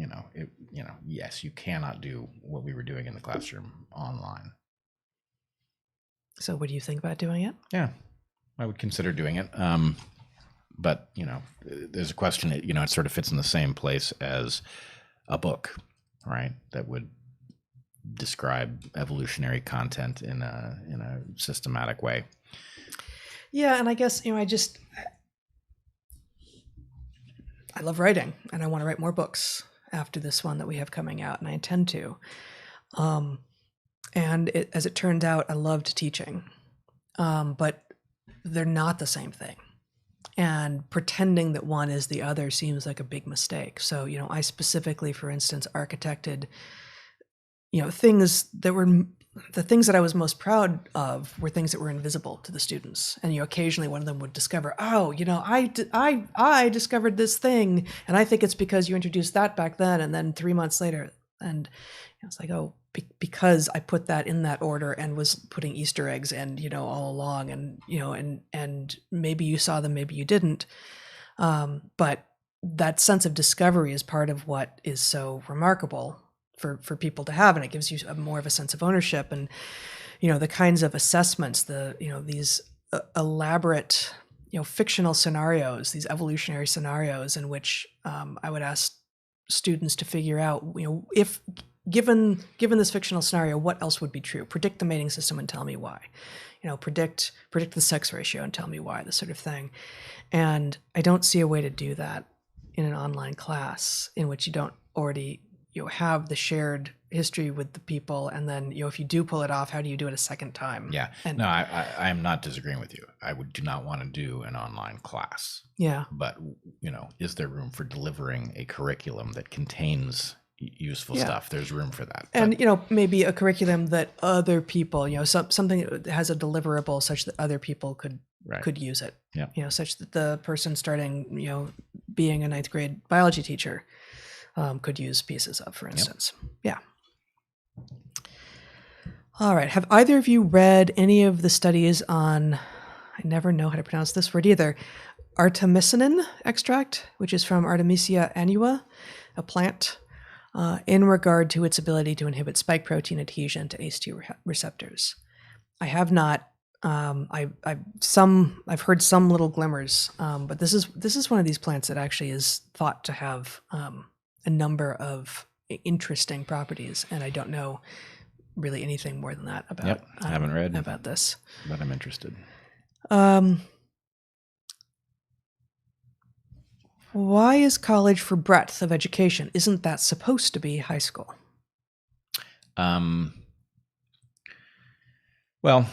yes, you cannot do what we were doing in the classroom online. So what do you think about doing it? Yeah, I would consider doing it. But there's a question. It sort of fits in the same place as a book, right? That would describe evolutionary content in a systematic way. Yeah, and I guess I love writing, and I want to write more books after this one that we have coming out, and I intend to. And as it turned out, I loved teaching, but they're not the same thing. And pretending that one is the other seems like a big mistake. So, I specifically, for instance, architected, things that were the things that I was most proud of were things that were invisible to the students. And occasionally one of them would discover, I discovered this thing, and I think it's because you introduced that back then. And then 3 months later, and it's like, because I put that in that order and was putting Easter eggs and all along, and and maybe you saw them, maybe you didn't. But that sense of discovery is part of what is so remarkable for people to have, and it gives you more of a sense of ownership. And the kinds of assessments, these elaborate fictional scenarios, these evolutionary scenarios in which I would ask students to figure out, if given this fictional scenario, what else would be true? Predict the mating system and tell me why. Predict the sex ratio and tell me why, this sort of thing. And I don't see a way to do that in an online class in which you don't already have the shared history with the people, and then if you do pull it off, how do you do it a second time? Yeah. And no, I am not disagreeing with you. I do not want to do an online class. Yeah. But is there room for delivering a curriculum that contains useful stuff? There's room for that. And maybe a curriculum that other people, something that has a deliverable such that other people could use it. Yeah. Such that the person starting being a 9th grade biology teacher could use pieces of, for instance. Yep. Yeah. All right. Have either of you read any of the studies on, I never know how to pronounce this word either, artemisinin extract, which is from Artemisia annua, a plant, in regard to its ability to inhibit spike protein adhesion to ACE2 receptors? I have not. I've heard some little glimmers, but this is one of these plants that actually is thought to have a number of interesting properties, and I don't know really anything more than that about. Yep, I haven't read about this, but I'm interested. Why is college for breadth of education? Isn't that supposed to be high school? Well,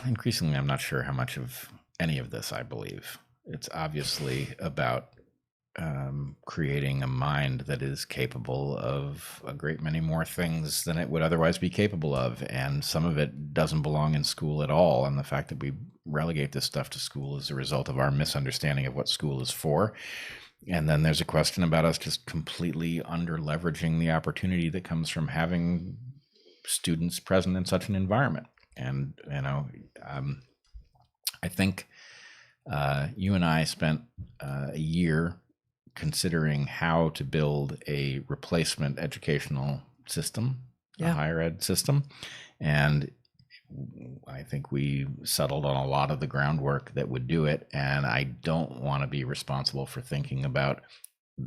increasingly, I'm not sure how much of any of this I believe. It's obviously about creating a mind that is capable of a great many more things than it would otherwise be capable of. And some of it doesn't belong in school at all. And the fact that we relegate this stuff to school is a result of our misunderstanding of what school is for. And then there's a question about us just completely under-leveraging the opportunity that comes from having students present in such an environment. And, I think you and I spent a year considering how to build a replacement educational system, a higher ed system. And I think we settled on a lot of the groundwork that would do it. And I don't want to be responsible for thinking about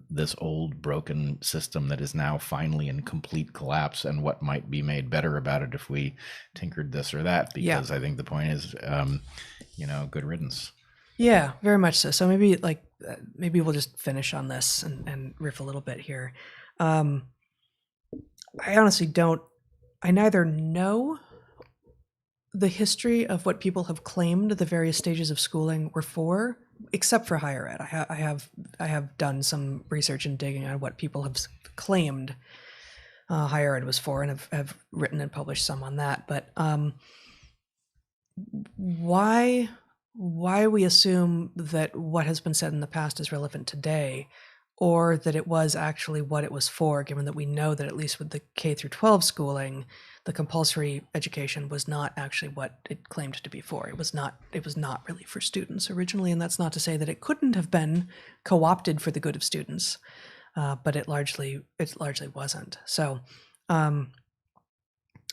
this old broken system that is now finally in complete collapse and what might be made better about it if we tinkered this or that, because I think the point is, good riddance. Yeah, very much so. So maybe we'll just finish on this and riff a little bit here. I honestly I neither know the history of what people have claimed the various stages of schooling were for, except for higher ed. I have done some research and digging on what people have claimed higher ed was for, and have written and published some on that. But why we assume that what has been said in the past is relevant today, or that it was actually what it was for, given that we know that at least with the K through 12 schooling, the compulsory education was not actually what it claimed to be for. It was not really for students originally, and that's not to say that it couldn't have been co-opted for the good of students, but it largely wasn't. So,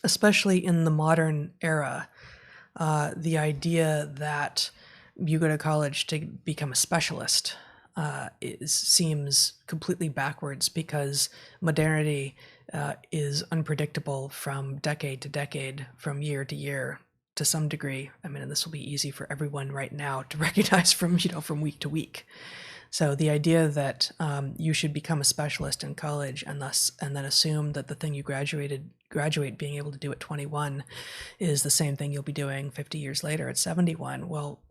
especially in the modern era, the idea that you go to college to become a specialist seems completely backwards, because modernity is unpredictable from decade to decade, from year to year, to some degree. I mean, and this will be easy for everyone right now to recognize from week to week. So the idea that you should become a specialist in college and then assume that the thing you graduate being able to do at 21 is the same thing you'll be doing 50 years later at 71. Well,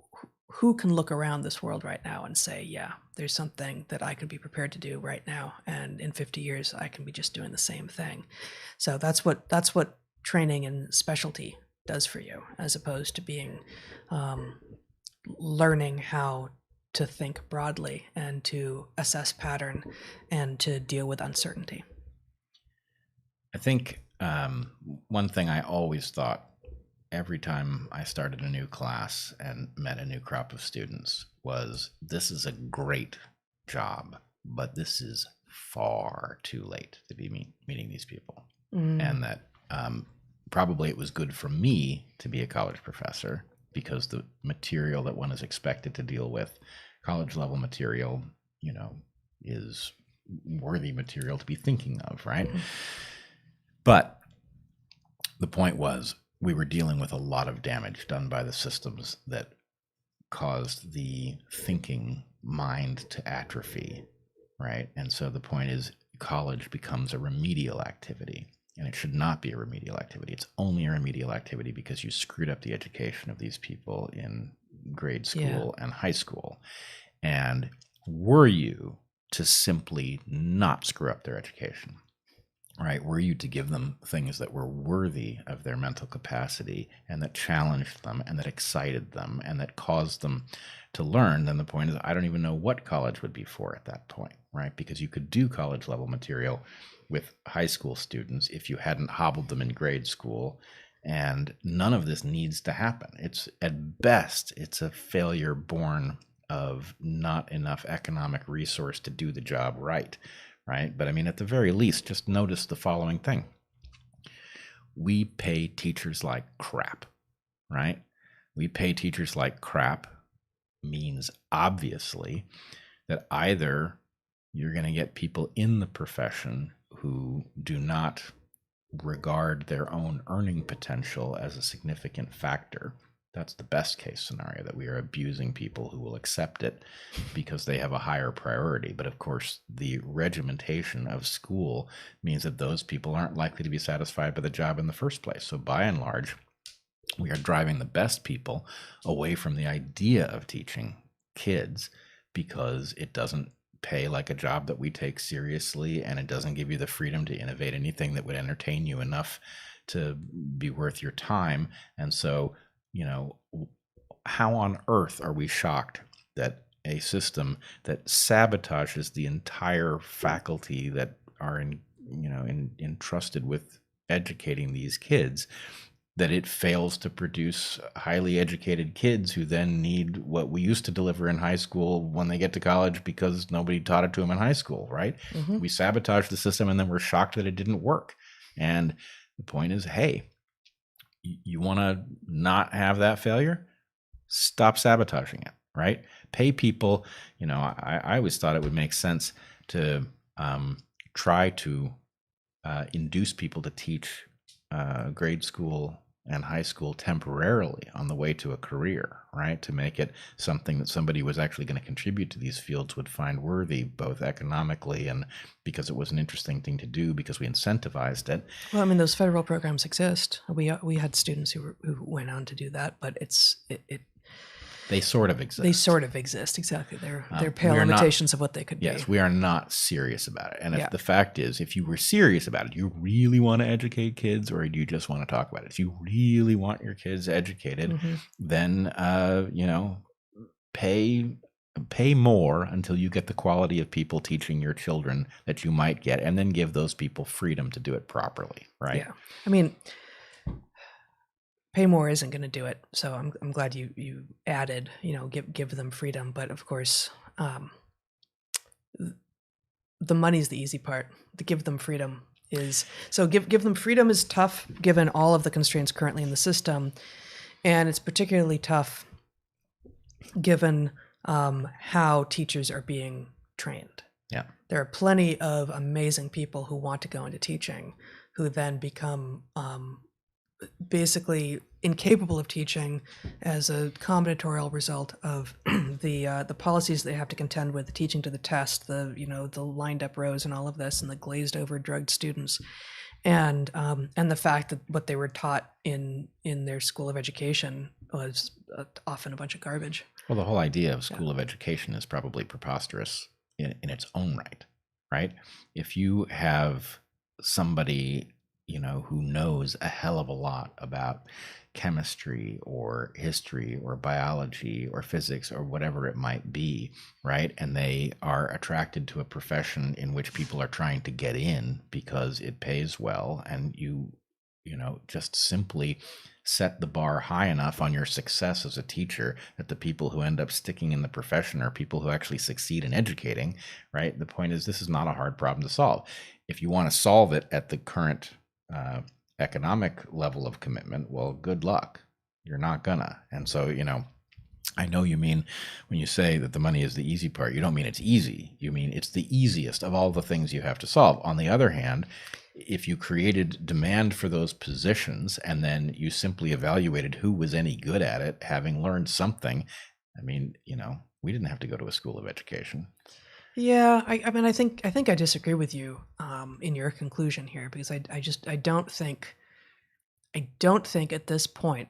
who can look around this world right now and say, yeah, there's something that I could be prepared to do right now, and in 50 years I can be just doing the same thing. So that's what training in specialty does for you, as opposed to being learning how to think broadly and to assess pattern and to deal with uncertainty. I think one thing I always thought every time I started a new class and met a new crop of students was, this is a great job, but this is far too late to be meeting these people. And that probably it was good for me to be a college professor, because the material that one is expected to deal with, college level material, is worthy material to be thinking of, right? But the point was, we were dealing with a lot of damage done by the systems that caused the thinking mind to atrophy, right? And so the point is, college becomes a remedial activity, and it should not be a remedial activity. It's only a remedial activity because you screwed up the education of these people in grade school and high school. And were you to simply not screw up their education, right? Were you to give them things that were worthy of their mental capacity and that challenged them and that excited them and that caused them to learn, then the point is, I don't even know what college would be for at that point, right? Because you could do college level material with high school students if you hadn't hobbled them in grade school. And none of this needs to happen. It's, at best, it's a failure born of not enough economic resource to do the job right. But I mean, at the very least, just notice the following thing. We pay teachers like crap, right? We pay teachers like crap means, obviously, that either you're going to get people in the profession who do not regard their own earning potential as a significant factor. That's the best case scenario, that we are abusing people who will accept it because they have a higher priority. But of course, the regimentation of school means that those people aren't likely to be satisfied by the job in the first place. So by and large, we are driving the best people away from the idea of teaching kids, because it doesn't pay like a job that we take seriously, and it doesn't give you the freedom to innovate anything that would entertain you enough to be worth your time. And so, how on earth are we shocked that a system that sabotages the entire faculty that are entrusted with educating these kids, that it fails to produce highly educated kids who then need what we used to deliver in high school when they get to college because nobody taught it to them in high school, right? Mm-hmm. We sabotage the system and then we're shocked that it didn't work. And the point is, hey, you want to not have that failure? Stop sabotaging it, right? Pay people. I always thought it would make sense to try to induce people to teach grade school and high school temporarily on the way to a career, right? To make it something that somebody who was actually going to contribute to these fields would find worthy, both economically and because it was an interesting thing to do, because we incentivized it. Well, I mean, those federal programs exist. We had students who went on to do that, but They sort of exist. They sort of exist, exactly. They're pale we are not- limitations of what they could be. Yes, we are not serious about it. And if Yeah. the fact is, if you were serious about it, you really want to educate kids, or do you just want to talk about it? If you really want your kids educated, Mhm. then pay more until you get the quality of people teaching your children that you might get, and then give those people freedom to do it properly, right? Yeah. I mean, pay more isn't going to do it. So I'm glad you added, give them freedom. But of course, the money's the easy part. To give them freedom is give them freedom is tough given all of the constraints currently in the system, and it's particularly tough given how teachers are being trained. Yeah. There are plenty of amazing people who want to go into teaching who then become basically incapable of teaching as a combinatorial result of the policies they have to contend with, the teaching to the test, the lined up rows and all of this, and the glazed over drugged students, and the fact that what they were taught in their school of education was often a bunch of garbage. Well, the whole idea of school of education is probably preposterous in its own right? If you have somebody who knows a hell of a lot about chemistry or history or biology or physics or whatever it might be, right? And they are attracted to a profession in which people are trying to get in because it pays well, and you just simply set the bar high enough on your success as a teacher that the people who end up sticking in the profession are people who actually succeed in educating, right? The point is, this is not a hard problem to solve. If you want to solve it at the current economic level of commitment, well, good luck. You're not gonna. And so, I know you mean when you say that the money is the easy part, you don't mean it's easy. You mean it's the easiest of all the things you have to solve. On the other hand, if you created demand for those positions and then you simply evaluated who was any good at it, having learned something, we didn't have to go to a school of education. Yeah, I mean, I think I disagree with you in your conclusion here, because I don't think at this point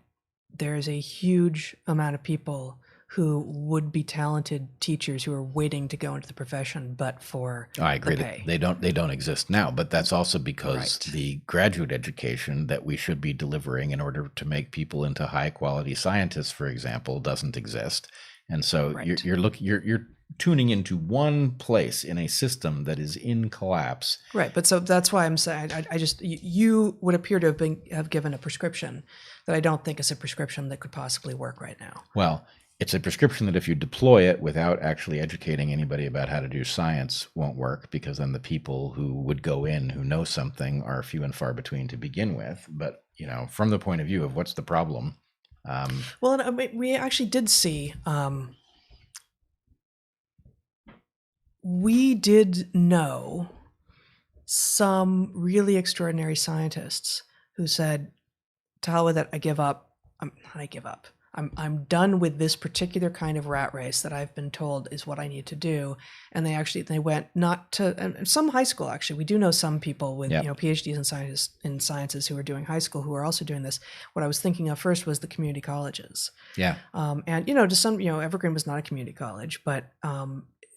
there is a huge amount of people who would be talented teachers who are waiting to go into the profession, but for I agree the that pay. they don't exist now, but that's also because Right. the graduate education that we should be delivering in order to make people into high quality scientists, for example, doesn't exist. And so Right. you're tuning into one place in a system that is in collapse. Right, but so that's why I'm saying you would appear to have given a prescription that I don't think is a prescription that could possibly work right now. Well, it's a prescription that if you deploy it without actually educating anybody about how to do science won't work, because then the people who would go in who know something are few and far between to begin with. But, from the point of view of what's the problem. Well, and we actually did see, we did know some really extraordinary scientists who said, to hell with it, I give up. I'm done with this particular kind of rat race that I've been told is what I need to do. And they went not to, and some high school, actually, we do know some people with, Yep. PhDs in sciences who are doing high school who are also doing this. What I was thinking of first was the community colleges. Yeah. And, to some, Evergreen was not a community college, but,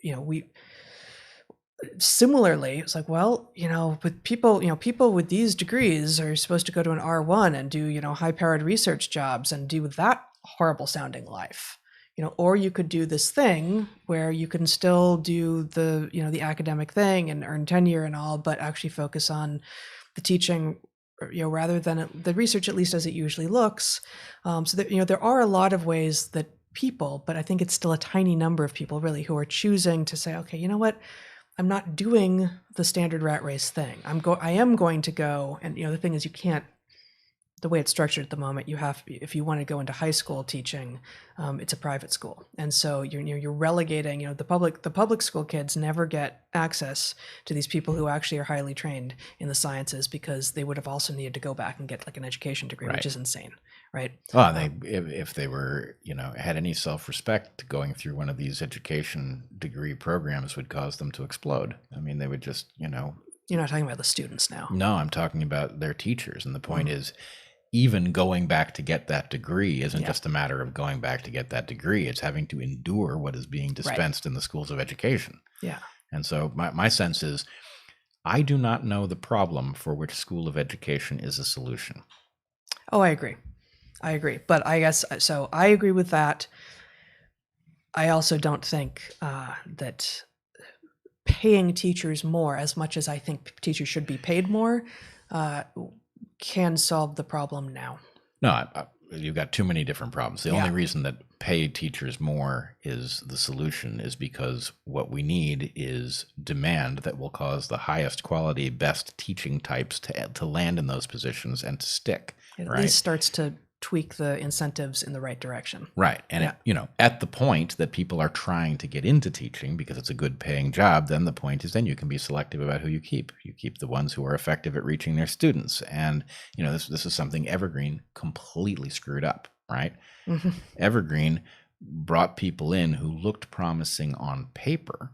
we, similarly, it's like, well, but people with these degrees are supposed to go to an R1 and do, high-powered research jobs and do that horrible sounding life, or you could do this thing where you can still do the, the academic thing and earn tenure and all, but actually focus on the teaching, rather than the research, at least as it usually looks. So that, there are a lot of ways that people, but I think it's still a tiny number of people really who are choosing to say, okay, you know what? I'm not doing the standard rat race thing. I am going to go, and the thing is, you can't. The way it's structured at the moment, if you want to go into high school teaching, it's a private school, and so you're relegating. The public school kids never get access to these people who actually are highly trained in the sciences, because they would have also needed to go back and get like an education degree, Right. which is insane, right? Well, if they were, had any self-respect, going through one of these education degree programs would cause them to explode. I mean, they would just, You're not talking about the students now. No, I'm talking about their teachers. And the point is, even going back to get that degree isn't Yeah. just a matter of going back to get that degree. It's having to endure what is being dispensed in the schools of education. Yeah. And so my sense is, I do not know the problem for which school of education is a solution. Oh, I agree. But I guess, so I agree with that. I also don't think that paying teachers more, as much as I think teachers should be paid more, can solve the problem now. No, you've got too many different problems. The only Yeah. reason that pay teachers more is the solution is because what we need is demand that will cause the highest quality, best teaching types to land in those positions and to stick. It at right? least starts to tweak the incentives in the right direction. Right. And, Yeah. At the point that people are trying to get into teaching because it's a good paying job, then the point is then you can be selective about who you keep. You keep the ones who are effective at reaching their students. And, this is something Evergreen completely screwed up, right? Mhm. Evergreen brought people in who looked promising on paper,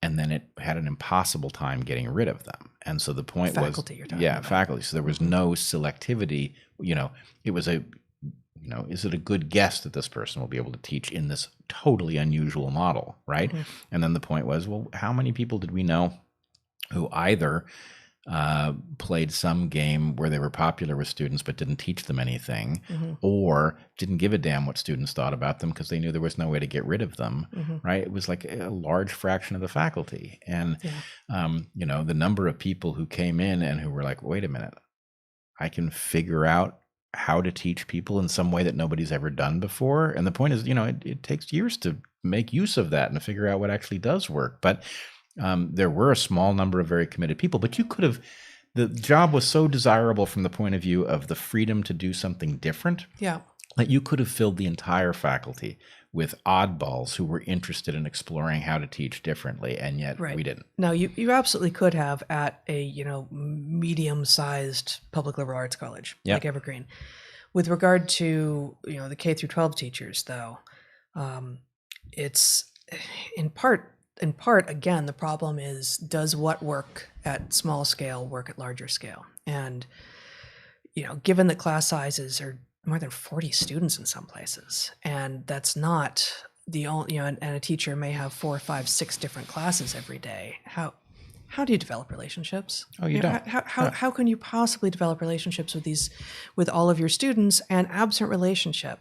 and then it had an impossible time getting rid of them. And so the point Faculty was, you're talking about. faculty. So there was no selectivity. It was is it a good guess that this person will be able to teach in this totally unusual model, right? Mhm. And then the point was, well, how many people did we know who either played some game where they were popular with students but didn't teach them anything, Mhm. or didn't give a damn what students thought about them because they knew there was no way to get rid of them, Mhm. right? It was like a large fraction of the faculty. And, Yeah. the number of people who came in and who were like, wait a minute, I can figure out how to teach people in some way that nobody's ever done before. And the point is, it takes years to make use of that and to figure out what actually does work. But there were a small number of very committed people, but the job was so desirable from the point of view of the freedom to do something different Yeah. that you could have filled the entire faculty with oddballs who were interested in exploring how to teach differently. And yet Right. we didn't. No, you absolutely could have at a medium-sized public liberal arts college Yep. like Evergreen. With regard to the K through 12 teachers, though, it's in part again the problem is, does what work at small scale work at larger scale? And given that class sizes are more than 40 students in some places, and that's not the only, and a teacher may have 4, 5, 6 different classes every day. How do you develop relationships? Oh, you don't. How can you possibly develop relationships with all of your students? And absent relationship,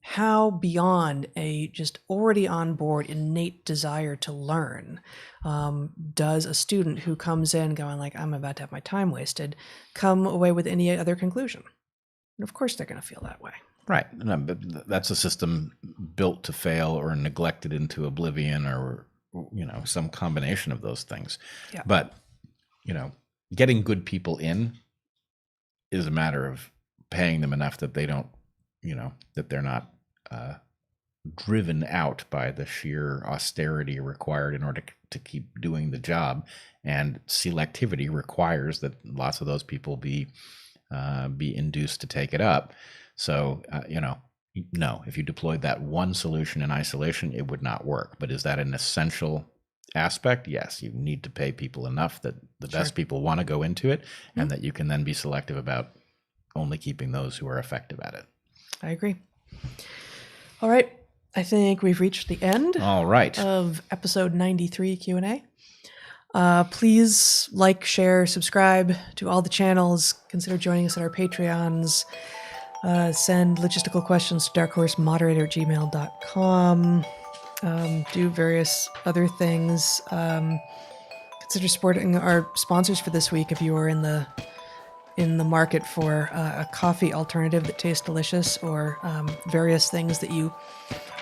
how beyond a just already on board innate desire to learn does a student who comes in going like, I'm about to have my time wasted, come away with any other conclusion? And of course they're going to feel that way. Right. No, but that's a system built to fail or neglected into oblivion or, some combination of those things. Yeah. But, getting good people in is a matter of paying them enough that they don't, that they're not driven out by the sheer austerity required in order to keep doing the job. And selectivity requires that lots of those people be induced to take it up. So, no, if you deployed that one solution in isolation, it would not work. But is that an essential aspect? Yes, you need to pay people enough that the best people want to go into it, and that you can then be selective about only keeping those who are effective at it. I agree. All right. I think we've reached the end All right. of episode 93 Q&A. Please like, share, subscribe to all the channels. Consider joining us at our Patreons. Send logistical questions to darkHorseModerator@gmail.com. Do various other things. Consider supporting our sponsors for this week if you are in the market for a coffee alternative that tastes delicious, or various things that you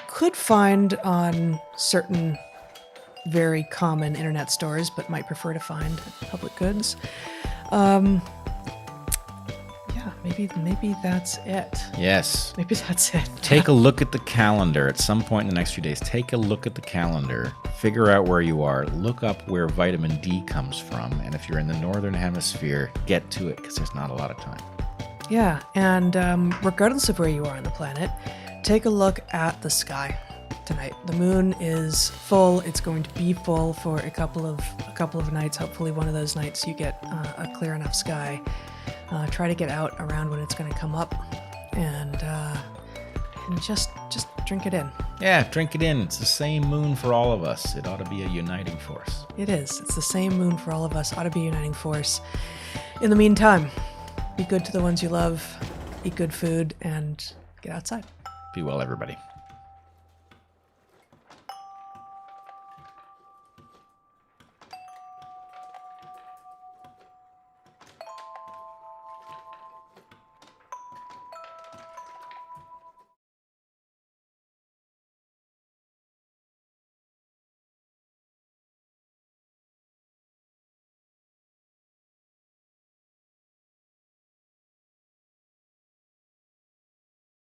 could find on certain very common internet stores but might prefer to find at public goods. Maybe that's it. Yes. Maybe that's it. Take a look at the calendar at some point in the next few days. Take a look at the calendar. Figure out where you are. Look up where vitamin D comes from. And if you're in the northern hemisphere, get to it because there's not a lot of time. Yeah, and regardless of where you are on the planet, take a look at the sky. tonight. The moon is full. It's going to be full for a couple of nights. Hopefully one of those nights you get a clear enough sky. Try to get out around when it's going to come up, and just drink it in. Yeah, drink it in. It's the same moon for all of us. It ought to be a uniting force. It is. It's the same moon for all of us. Ought to be a uniting force. In the meantime, be good to the ones you love, eat good food, and get outside. Be well, everybody.